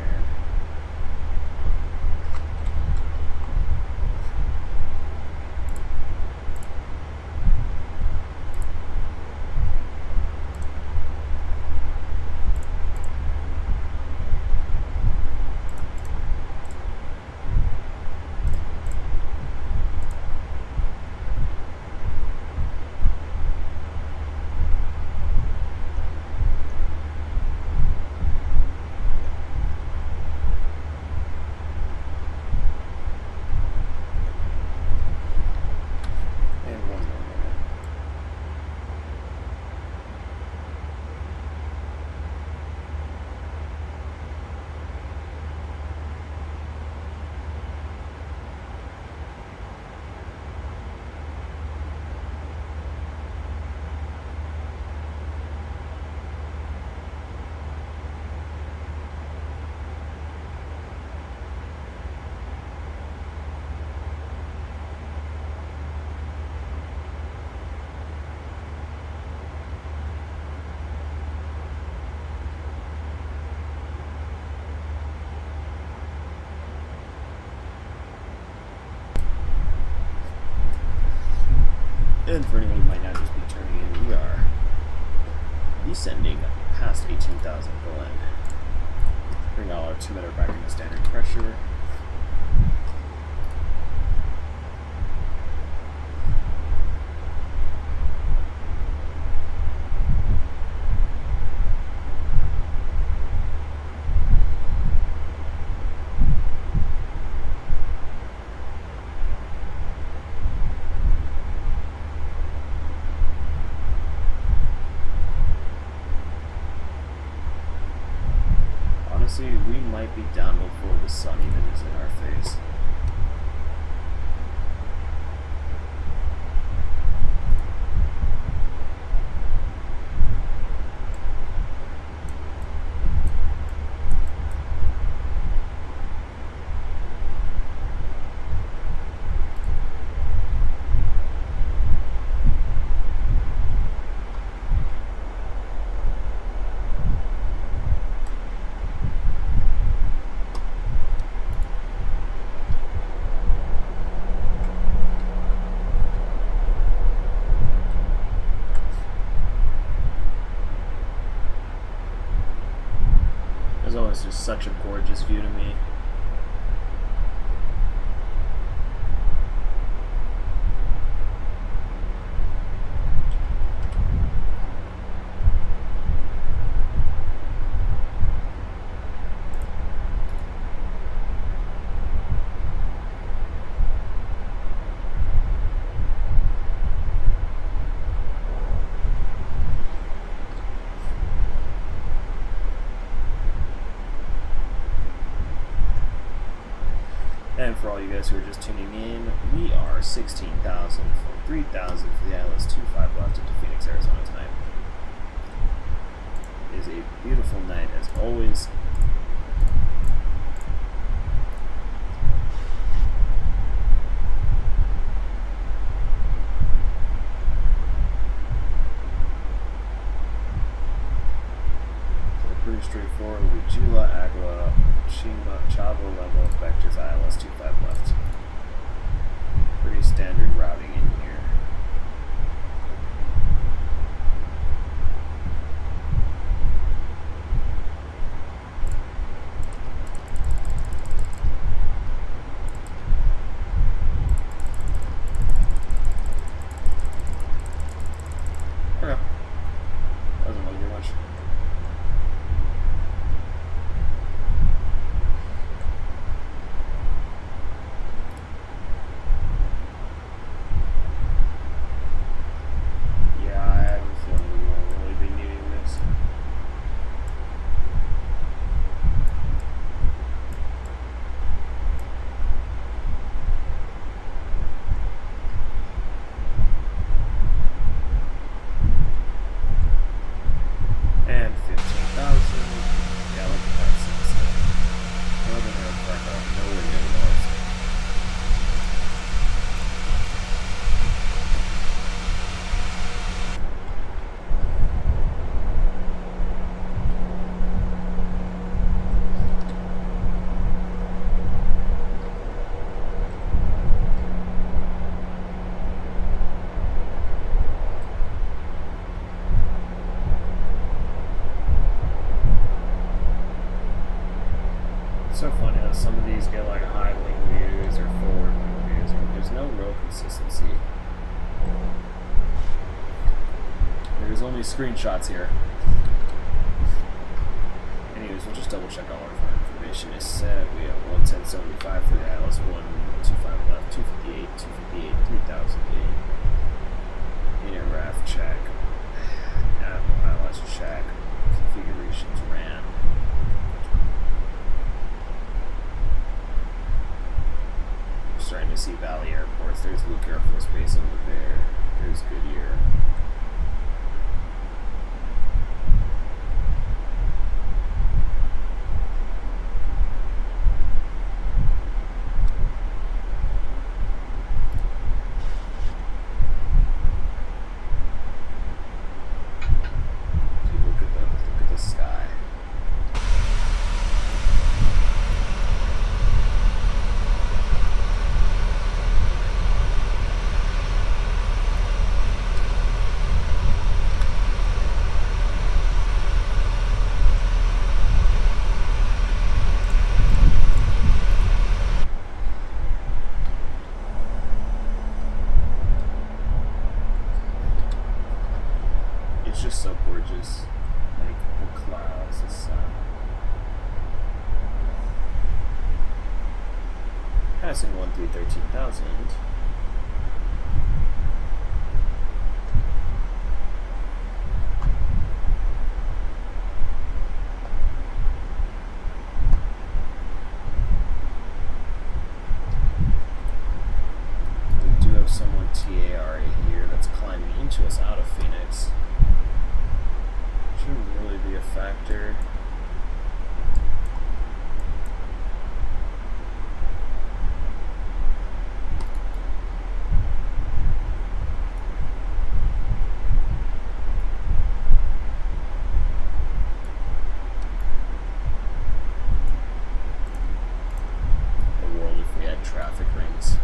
And for anyone who might not just be turning in, we are descending past 18,000 Berlin. Bring all our 2-meter back into standard pressure. Honestly, we might be down before the sun even is in our face. As always, just such a gorgeous view to me. And for all you guys who are just tuning in, we are 16,000 for 3,000 for the ILS-25 left into Phoenix, Arizona tonight. It is a beautiful night as always. Pretty straightforward. Ujula, Agua, Chima, Chavo level, vectors, ILS-25 left. Pretty standard routing in here. So funny though, some of these get like high wing views or forward wing views, and there's no real consistency. There's only screenshots here. Anyways, we'll just double check all of our information is set. We have 110.75 for the ILS 125 left, 258, 258, 3008. Inner RAF check. ILS check. Configurations ran. We're starting to see Valley airports. There's Luke Air Force Base over there. There's Goodyear. It's just so gorgeous, like the clouds, the sun. Passing 13,000. We do have someone TARA here that's climbing into us out of Phoenix. Shouldn't really be a factor. The world if we had traffic rings.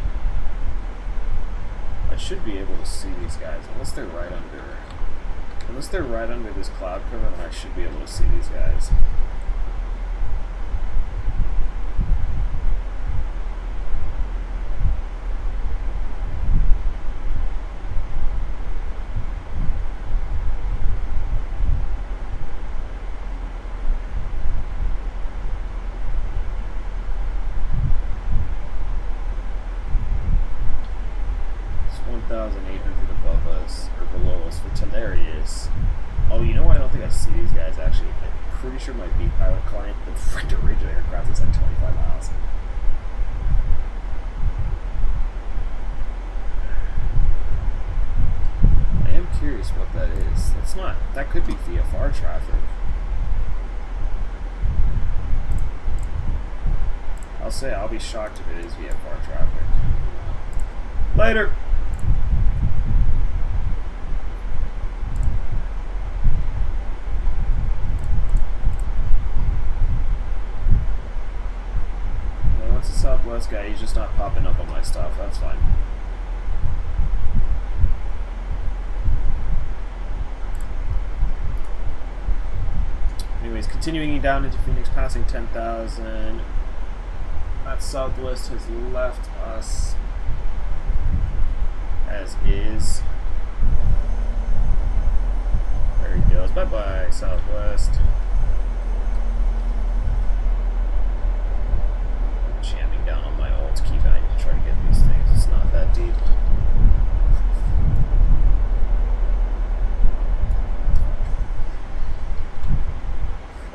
I should be able to see these guys unless they're right under this cloud cover, then I should be able to see these guys. It's 1,800 above us, or below us for 10. There he is. Oh, you know what? I don't think I see these guys actually. I'm pretty sure my B pilot client, the freaking range of the aircraft is like 25 miles. I am curious what that is. That's not. That could be VFR traffic. I'll say I'll be shocked if it is VFR traffic. Later! Southwest guy, he's just not popping up on my stuff. That's fine. Anyways, continuing down into Phoenix, passing 10,000. That Southwest has left us as is. There he goes. Bye bye, Southwest. Jamming down on my alt key value to try to get these things. It's not that deep.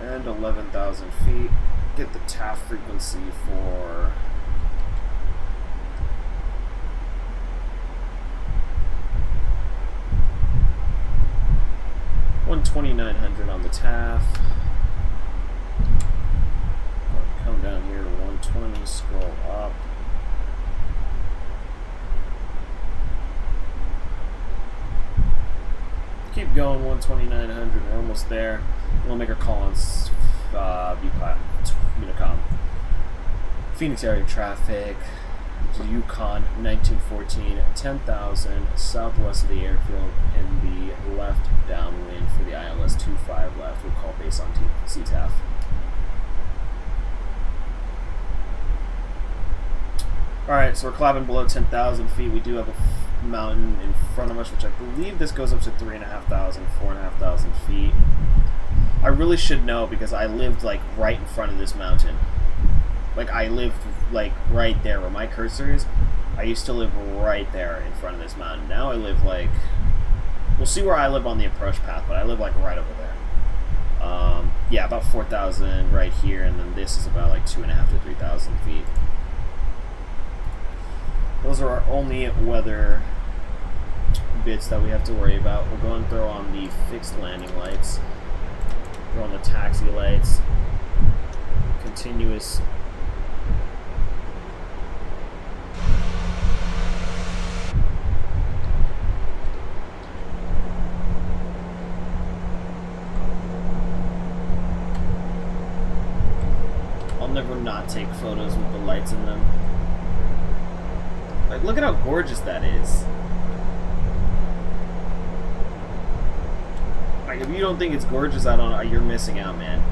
And 11,000 feet. Get the TAF frequency for 1,2900 on the TAF. Come down here to 120, scroll up. Keep going, 12900, we're almost there. We'll make our call on Unicom. Phoenix area traffic, Yukon 1914, 10,000 southwest of the airfield in the left downwind for the ILS 25 left. We'll call base on CTAF. Alright, so we're climbing below 10,000 feet. We do have a mountain in front of us, which I believe this goes up to 3,500, 4,500 feet. I really should know because I lived like right in front of this mountain. Like I lived like right there where my cursor is. I used to live right there in front of this mountain. Now I live like, we'll see where I live on the approach path, but I live like right over there. Yeah, about 4,000 right here, and then this is about like 2,500 to 3,000 feet. Those are our only weather bits that we have to worry about. We'll go and throw on the fixed landing lights. Throw on the taxi lights. Continuous. I'll never not take photos with the lights in them. Like, look at how gorgeous that is. Like, if you don't think it's gorgeous, you're missing out, man.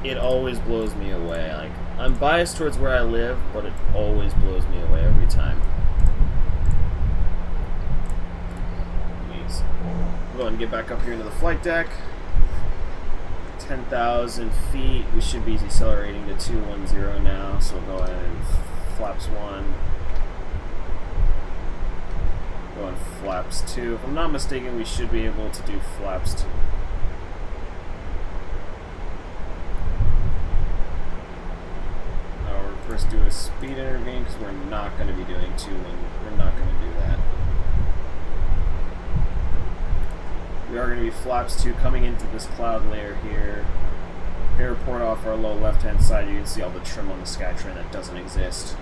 It always blows me away. Like, I'm biased towards where I live, but it always blows me away every time. Go ahead and get back up here into the flight deck. 10,000 feet. We should be decelerating to 210 now, so we'll go ahead and flaps 1. Go on flaps 2. If I'm not mistaken, we should be able to do flaps 2. First do a speed intervene because we're not going to be doing 2 and we're not going to do that. We are going to be flaps 2 coming into this cloud layer here. Airport off our low left hand side, you can see all the trim on the Skytrain that doesn't exist.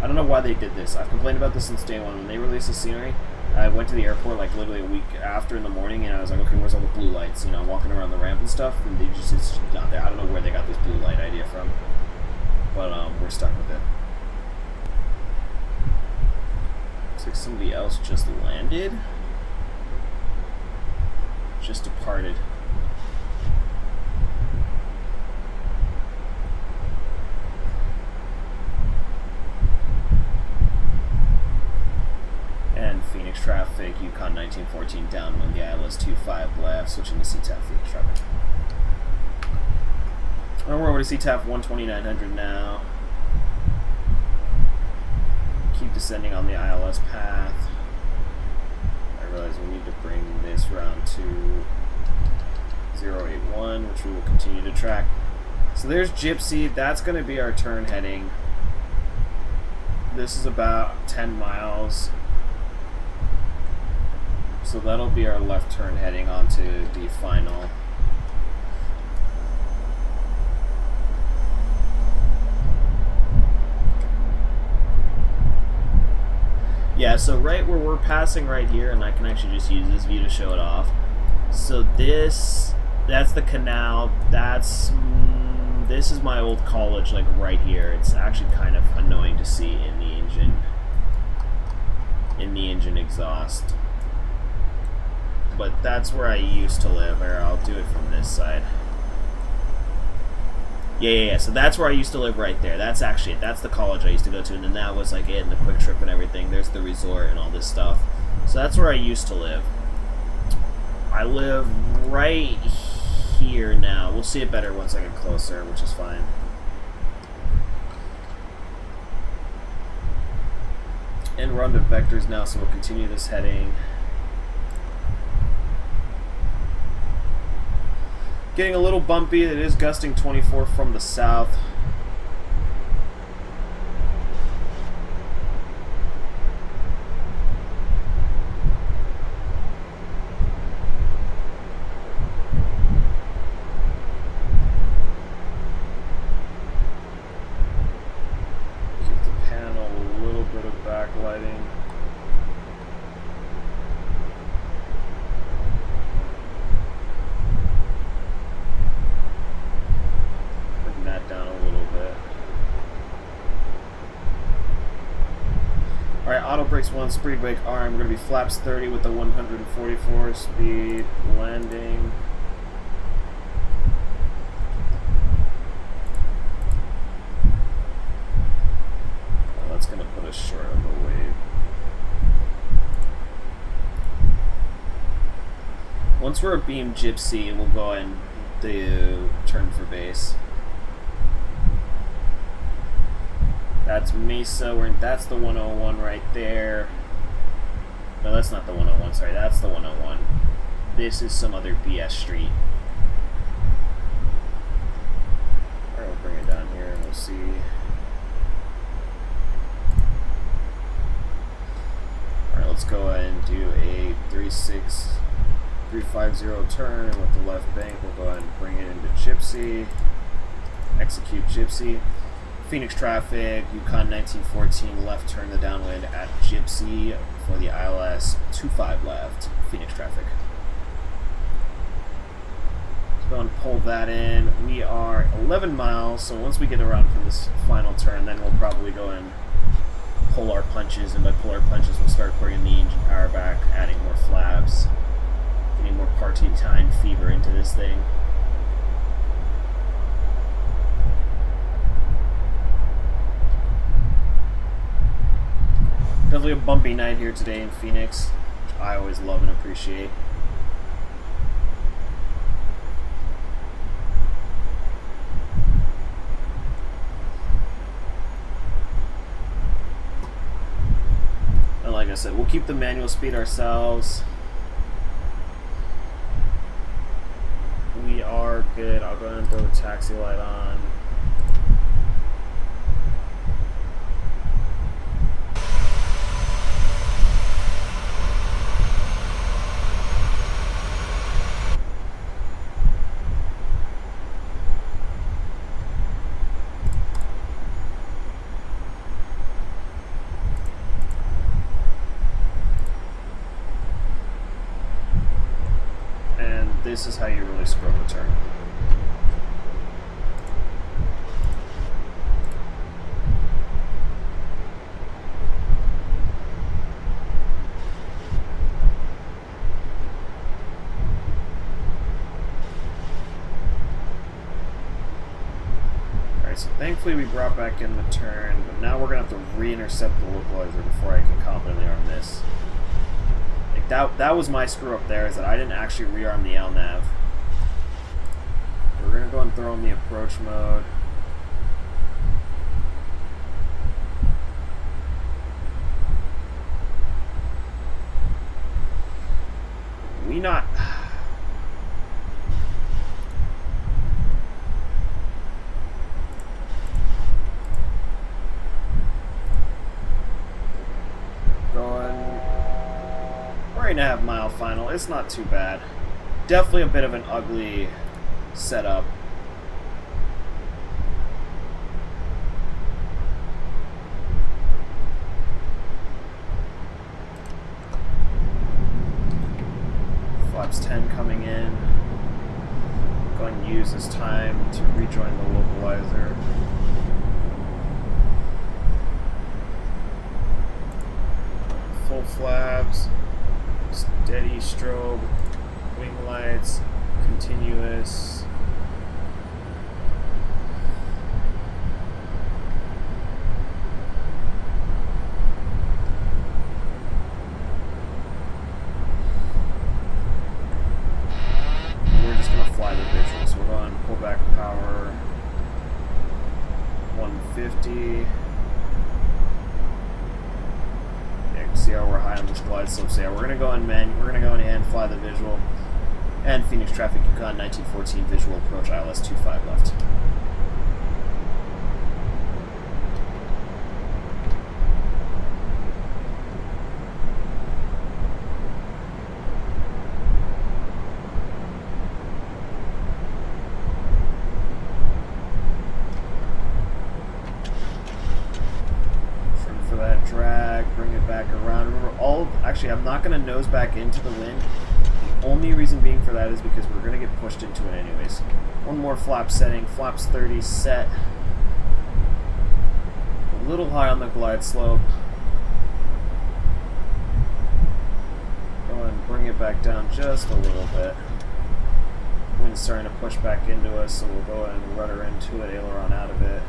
I don't know why they did this. I've complained about this since day one. When they released the scenery, I went to the airport like literally a week after in the morning and I was like, okay, where's all the blue lights? You know, I'm walking around the ramp and stuff and it's just not there. I don't know where they got this blue light idea from. But we're stuck with it. Looks like somebody else just landed. Just departed. And Phoenix traffic, Yukon 1914 downwind, the ILS 25 left, switching to CTAF Phoenix traffic. We're over to CTAF 12900 now. Keep descending on the ILS path. I realize we need to bring this round to 081, which we will continue to track. So there's Gypsy. That's going to be our turn heading. This is about 10 miles. So that'll be our left turn heading onto the final. Yeah, so right where we're passing right here, and I can actually just use this view to show it off. So that's the canal. This is my old college, like right here. It's actually kind of annoying to see in the engine exhaust. But that's where I used to live. Or I'll do it from this side. Yeah. So that's where I used to live right there. That's actually it. That's the college I used to go to, and then that was like it, and the Quick Trip and everything. There's the resort and all this stuff. So that's where I used to live. I live right here now. We'll see it better once I get closer, which is fine. And we're on to vectors now, so we'll continue this heading. Getting a little bumpy. It is gusting 24 from the south. Give the panel a little bit of backlighting. Bring that down a little Alright, auto brakes 1, speed brake arm. We're going to be flaps 30 with the 144 speed landing. Well, that's going to put us short on the wave. Once we're a beam gypsy, we'll go and do turn for base. That's Mesa. That's the 101 right there. No, that's not the 101. Sorry, that's the 101. This is some other BS street. Alright, we'll bring it down here and we'll see. Alright, let's go ahead and do a 350 turn with the left bank. We'll go ahead and bring it into Gypsy. Execute Gypsy. Phoenix traffic, Yukon 1914 left turn the downwind at Gypsy for the ILS 25 left, Phoenix traffic. Let's go and pull that in. We are 11 miles, so once we get around from this final turn, then we'll probably go and pull our punches, and by pull our punches, we'll start bringing the engine power back, adding more flaps, getting more party time fever into this thing. Definitely a bumpy night here today in Phoenix, which I always love and appreciate. And like I said, we'll keep the manual speed ourselves. We are good. I'll go ahead and throw the taxi light on. This is how you really screw up a turn. Alright, so thankfully we brought back in the turn, but now we're going to have to re-intercept the localizer before I can confidently arm this. That was my screw up there, is that I didn't actually rearm the LNAV. We're going to go and throw in the approach mode. We not... Going 8.5 mile final. It's not too bad. Definitely a bit of an ugly setup. Flaps 10 coming in. Going to use this time to rejoin the localizer. Full flaps. Steady strobe, wing lights, continuous. We're just going to fly the visual, so we're going to pull back power 150. See how we're high on this glide slope. So yeah, we're gonna go in and fly the visual and Phoenix traffic Yukon 1914 visual approach ILS 25 left. For that drag, bring it back around. Remember, actually, I'm not going to nose back into the wind. The only reason being for that is because we're going to get pushed into it anyways. One more flap setting, flaps 30 set. A little high on the glide slope. it back down just a little bit. Wind's starting to push back into us, so we'll go ahead and rudder into it, aileron out of it.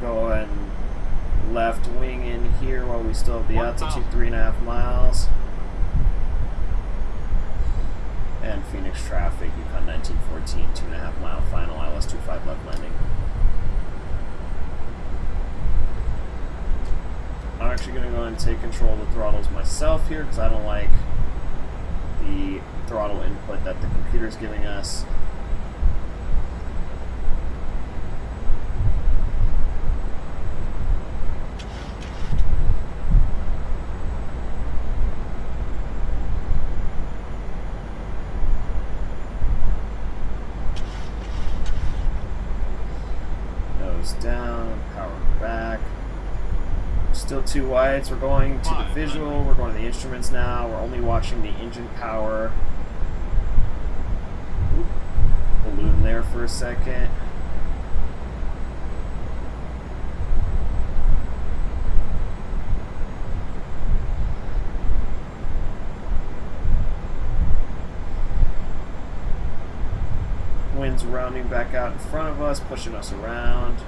Go ahead and left wing in here while we still have the altitude, 3.5 miles. And Phoenix traffic, Yukon 1914, 2.5 mile final, ILS-25 left landing. I'm actually going to go ahead and take control of the throttles myself here because I don't like the throttle input that the computer's giving us. Down, power back. Still 2 whites. We're going to the visual. We're going to the instruments now. We're only watching the engine power. Oop. Balloon there for a second. Wind's rounding back out in front of us, pushing us around.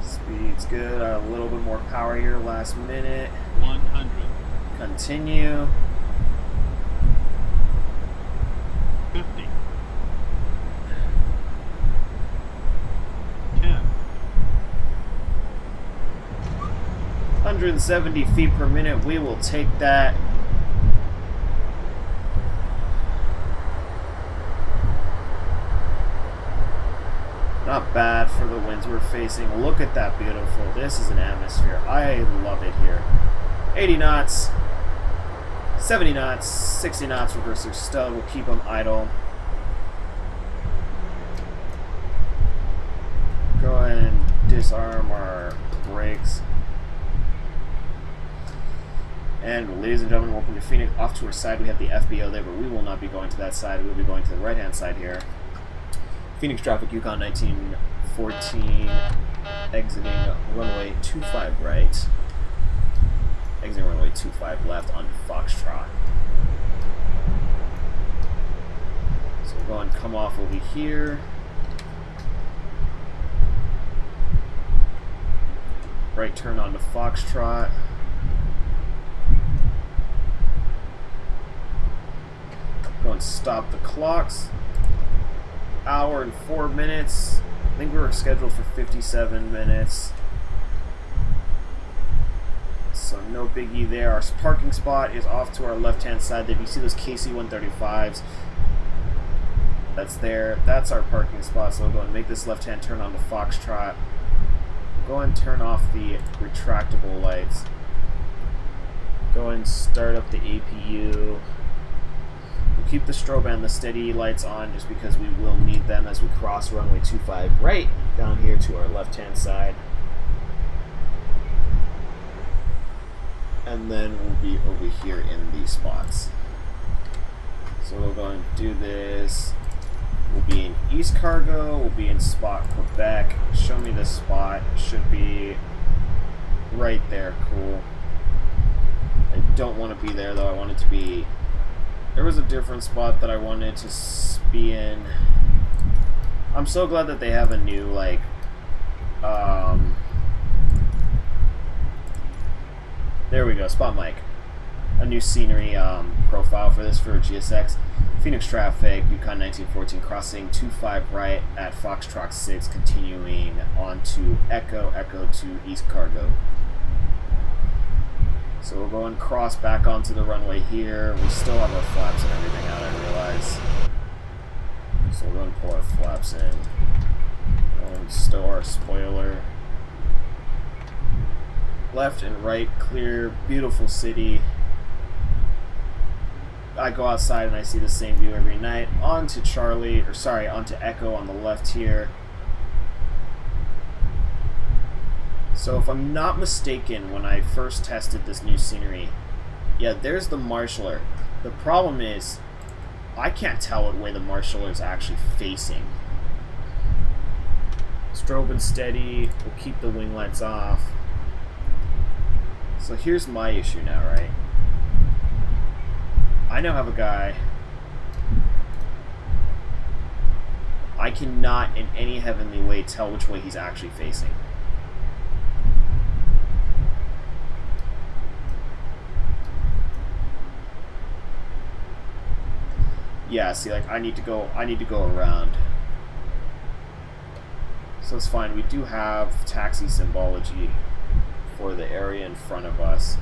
Speed's good. A little bit more power here last minute.
100.
Continue.
50. 10.
170 feet per minute. We will take that. Not bad for the winds we're facing. Look at that beautiful. This is an atmosphere. I love it here. 80 knots, 70 knots, 60 knots reverser stud. We'll keep them idle. Go ahead and disarm our brakes. And ladies and gentlemen, welcome to Phoenix. Off to our side, we have the FBO there, but we will not be going to that side. We'll be going to the right-hand side here. Phoenix traffic, Yukon 1914, exiting runway 25 right, exiting runway 25 left on Foxtrot. So we'll go and come off over here. Right turn onto Foxtrot. Go and stop the clocks. Hour and 4 minutes. I think we were scheduled for 57 minutes. So no biggie there. Our parking spot is off to our left-hand side. If you see those KC-135s, that's there. That's our parking spot. So we'll go and make this left-hand turn onto Foxtrot. Go and turn off the retractable lights. Go and start up the APU. We'll keep the strobe and the steady lights on just because we will need them as we cross runway 25 right down here to our left-hand side. And then we'll be over here in these spots. So we'll go and do this. We'll be in East Cargo, we'll be in spot Quebec. Show me the spot. Should be right there. Cool. I don't want to be there though. I want it to be... There was a different spot that I wanted to be in. I'm so glad that they have a new, like, there we go, spot mic. A new scenery profile for this for GSX. Phoenix traffic, Yukon 1914, crossing 25 right at Foxtrot 6, continuing on to Echo to East Cargo. So we'll go and cross back onto the runway here. We still have our flaps and everything out, I realize. So we'll go and pull our flaps in. Go and stow our spoiler. Left and right, clear, beautiful city. I go outside and I see the same view every night. On to Charlie, or sorry, onto Echo on the left here. So if I'm not mistaken, when I first tested this new scenery, yeah, there's the marshaller. The problem is, I can't tell what way the marshaller is actually facing. Strobe and steady. We'll keep the wing lights off. So here's my issue now, right? I now have a guy. I cannot in any heavenly way tell which way he's actually facing. Yeah, see, like I need to go around. So it's fine. We do have taxi symbology for the area in front of us.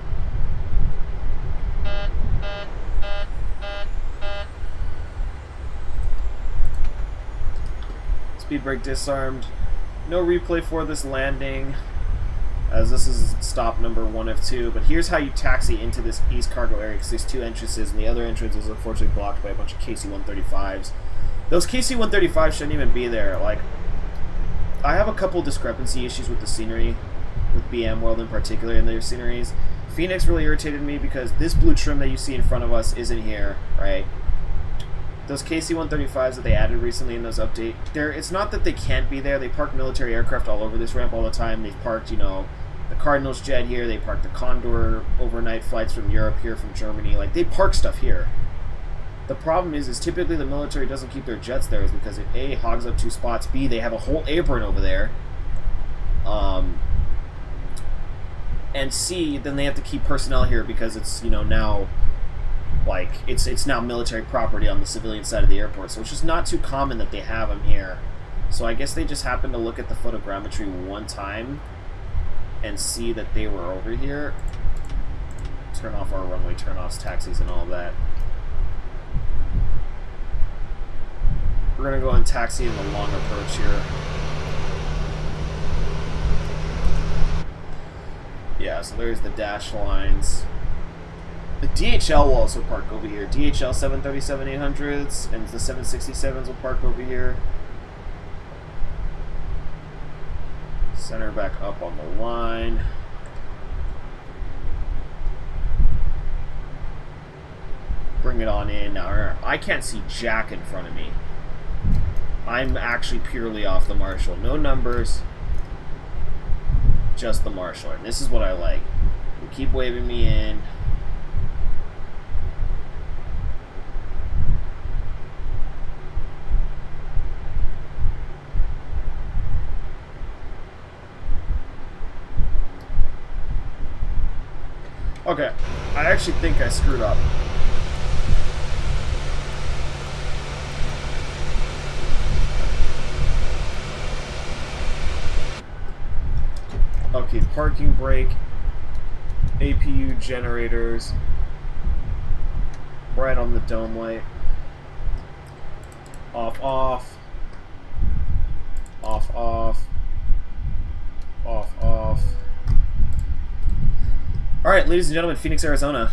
Speed brake disarmed. No replay for this landing, as this is stop number 1 of 2. But here's how you taxi into this east cargo area, because there's 2 entrances, and the other entrance is unfortunately blocked by a bunch of KC-135s. Those KC-135s shouldn't even be there. Like, I have a couple discrepancy issues with the scenery, with BM World in particular, and their sceneries. Phoenix really irritated me because this blue trim that you see in front of us isn't here, right? Those KC-135s that they added recently in those updates, it's not that they can't be there. They park military aircraft all over this ramp all the time. They've parked, you know, the Cardinals jet here. They parked the Condor overnight flights from Europe here, from Germany. Like, they park stuff here. The problem is typically the military doesn't keep their jets there, is because it A, hogs up 2 spots, B, they have a whole apron over there, and C, then they have to keep personnel here because it's, you know, now, like, it's now military property on the civilian side of the airport, so it's just not too common that they have them here. So I guess they just happened to look at the photogrammetry one time and see that they were over here. Turn off our runway turnoffs, taxis, and all that. We're going to go and taxi in the long approach here. Yeah, so there's the dash lines. The DHL will also park over here. DHL 737-800s and the 767s will park over here. Center back up on the line. Bring it on in. Now, I can't see jack in front of me. I'm actually purely off the Marshall. No numbers, just the Marshall. And this is what I like. You keep waving me in. Okay, I actually think I screwed up. Okay, parking brake, APU generators, right on the dome light. Off, off. Off, off. Off, off. Alright, ladies and gentlemen, Phoenix, Arizona.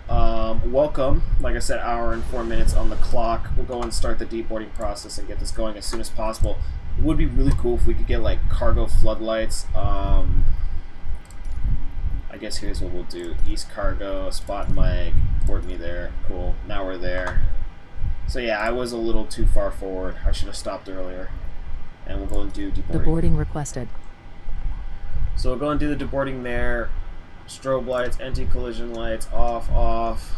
Welcome. Like I said, hour and 4 minutes on the clock. We'll go and start the deboarding process and get this going as soon as possible. It would be really cool if we could get, like, cargo floodlights. I guess here's what we'll do. East cargo, spot mic, board me there. Cool. Now we're there. So yeah, I was a little too far forward. I should have stopped earlier. And we'll go and do deboarding.
Deboarding requested.
So we'll go and do the deboarding there. Strobe lights, anti-collision lights, off, off.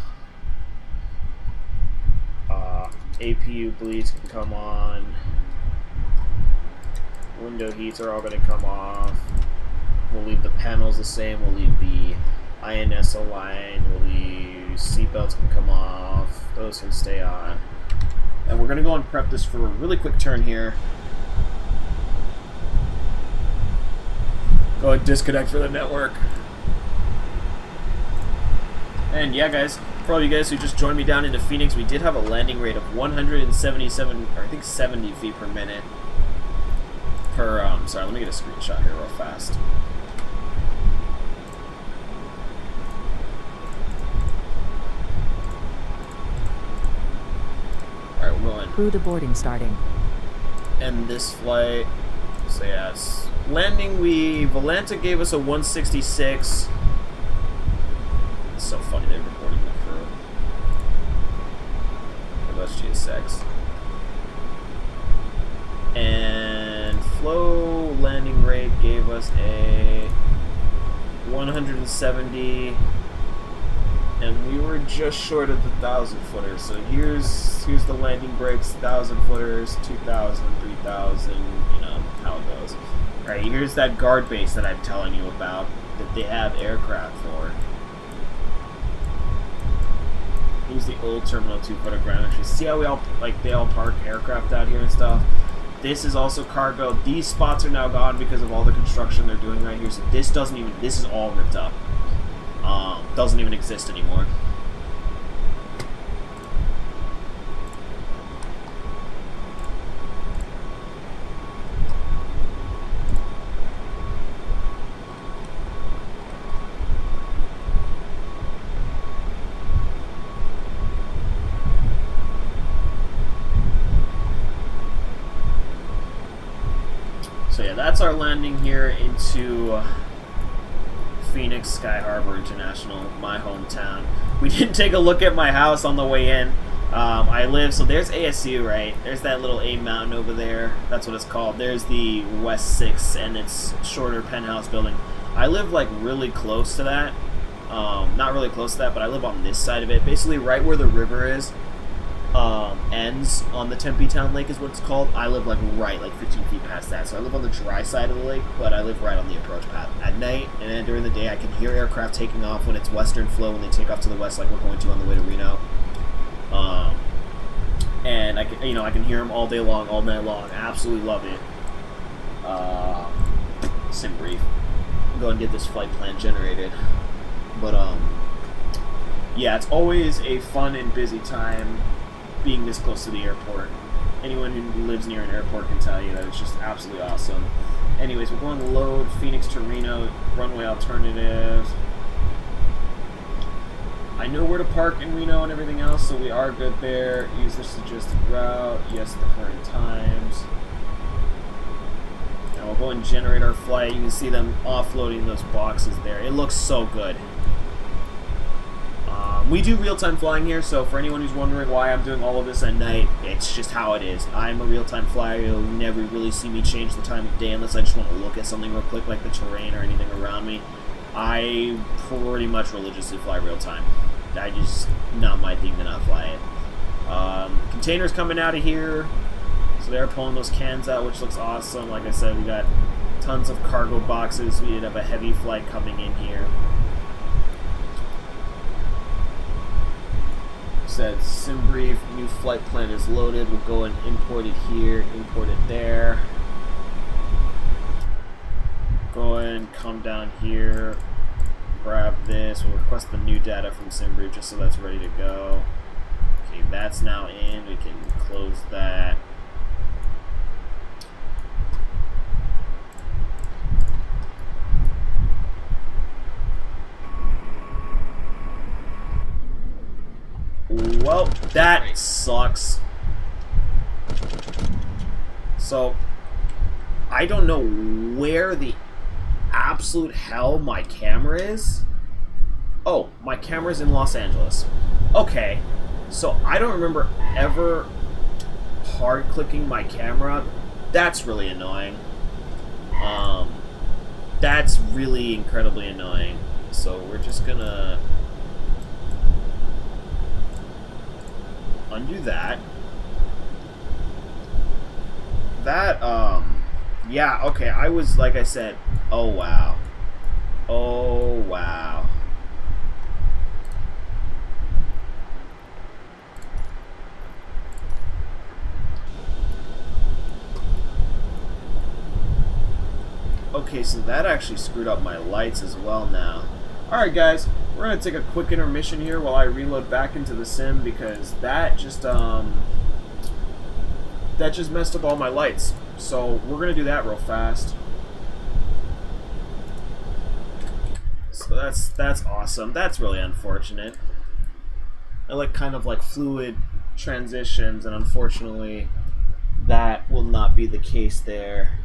APU bleeds can come on. Window heats are all going to come off. We'll leave the panels the same. We'll leave the INS aligned. We'll leave seatbelts can come off. Those can stay on. And we're going to go and prep this for a really quick turn here. Go and disconnect for the network. And yeah, guys, for all you guys who just joined me down into Phoenix, we did have a landing rate of 177, or I think 70 feet per minute. Sorry, let me get a screenshot here real fast. Alright, we're going.
Crew deboarding starting.
End this flight. So yes. Landing, Volanta gave us a 166. It's so funny they're reporting the crew. That's GSX. And flow landing rate gave us a 170, and we were just short of the 1,000 footers. So here's the landing brakes, 1,000 footers, 2,000, 3,000. You know how it goes. All right, here's that guard base that I'm telling you about that they have aircraft for. Here's the old Terminal 2 photogrammetry. See how they all park aircraft out here and stuff? This is also cargo. These spots are now gone because of all the construction they're doing right here. So this is all ripped up. Doesn't even exist anymore. So yeah, that's our landing here into Phoenix Sky Harbor International, my hometown. We didn't take a look at my house on the way in. So there's ASU, right? There's that little A mountain over there. That's what it's called. There's the West 6 and its shorter penthouse building. I live like really close to that. Not really close to that, but I live on this side of it. Basically right where the river is. Ends on the Tempe Town Lake is what it's called. I live like 15 feet past that. So I live on the dry side of the lake, but I live right on the approach path. At night and then during the day, I can hear aircraft taking off when it's western flow, when they take off to the west like we're going to on the way to Reno. And I can hear them all day long, all night long. Absolutely love it. Sim brief. Go and get this flight plan generated. But yeah, it's always a fun and busy time being this close to the airport. Anyone who lives near an airport can tell you that it's just absolutely awesome. Anyways, we're going to load Phoenix to Reno, runway alternatives. I know where to park in Reno and everything else, so we are good there. Use the suggested route. Yes, the current times. Now we'll go and generate our flight. You can see them offloading those boxes there. It looks so good. We do real-time flying here, so for anyone who's wondering why I'm doing all of this at night, it's just how it is. I'm a real-time flyer. You'll never really see me change the time of day unless I just want to look at something real quick, like the terrain or anything around me. I pretty much religiously fly real-time. I just, not my thing to not fly it. Containers coming out of here, so they're pulling those cans out, which looks awesome. Like I said, we got tons of cargo boxes. We did have a heavy flight coming in here. Said sim brief, new flight plan is loaded. We'll go and import it here, import it there. Go and come down here, grab this. We'll request the new data from sim brief just so that's ready to go. Okay, that's now in. We can close that. Well, that sucks. So, I don't know where the absolute hell my camera is. Oh, my camera's in Los Angeles. Okay, so I don't remember ever hard-clicking my camera. That's really annoying. That's really incredibly annoying. So we're just gonna undo that. Yeah, okay, I was, like I said, oh wow. Oh wow. Okay, so that actually screwed up my lights as well now. Alright guys, we're going to take a quick intermission here while I reload back into the sim because that just messed up all my lights. So we're going to do that real fast. So that's awesome. That's really unfortunate. I like kind of like fluid transitions, and unfortunately that will not be the case there.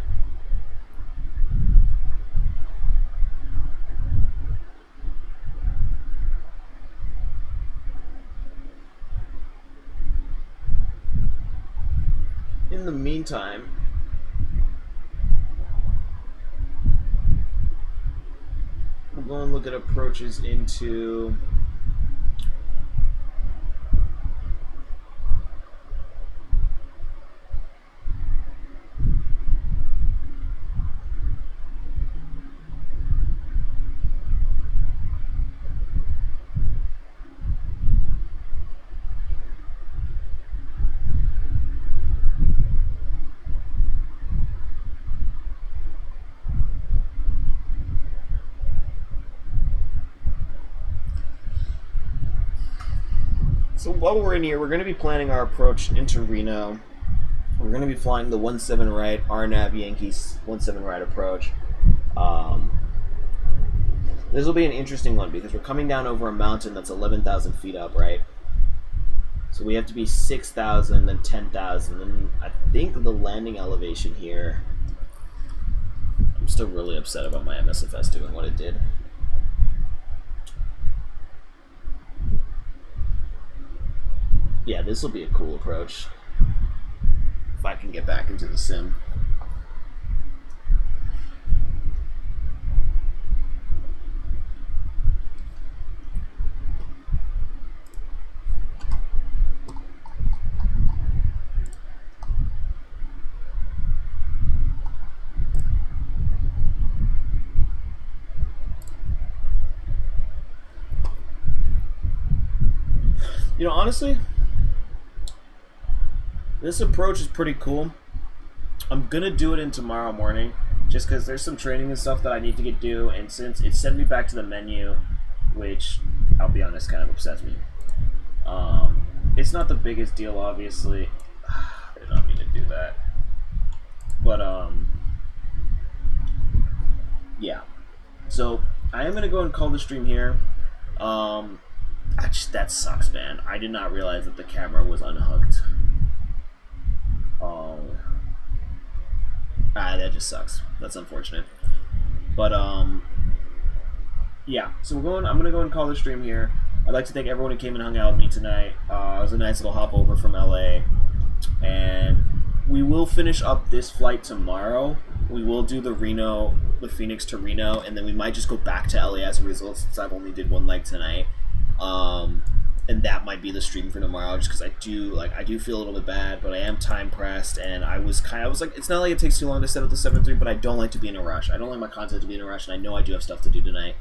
In the meantime, go and look at approaches into. So while we're in here, we're going to be planning our approach into Reno. We're going to be flying the 17 right RNAV Yankees 17 right approach. This will be an interesting one because we're coming down over a mountain that's 11,000 feet up, right? So we have to be 6,000, then 10,000, and I think the landing elevation here. I'm still really upset about my MSFS doing what it did. Yeah, this will be a cool approach if I can get back into the sim. You know, honestly, this approach is pretty cool. I'm gonna do it in tomorrow morning, just because there's some training and stuff that I need to get due, and since it sent me back to the menu, which I'll be honest, kind of upsets me. It's not the biggest deal, obviously. I did not mean to do that, but yeah. So I am gonna go and call the stream here. That sucks, man. I did not realize that the camera was unhooked. That just sucks. That's unfortunate. But yeah. So I'm gonna go and call the stream here. I'd like to thank everyone who came and hung out with me tonight. It was a nice little hop over from LA, and we will finish up this flight tomorrow. We will do the Phoenix to Reno, and then we might just go back to LA as a result, since I've only did one leg tonight. And that might be the stream for tomorrow, just because I do feel a little bit bad, but I am time pressed, and I was like, it's not like it takes too long to set up the 7.3, but I don't like to be in a rush. I don't like my content to be in a rush, and I know I do have stuff to do tonight.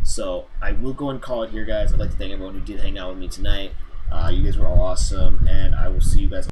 So I will go and call it here, guys. I'd like to thank everyone who did hang out with me tonight. You guys were all awesome, and I will see you guys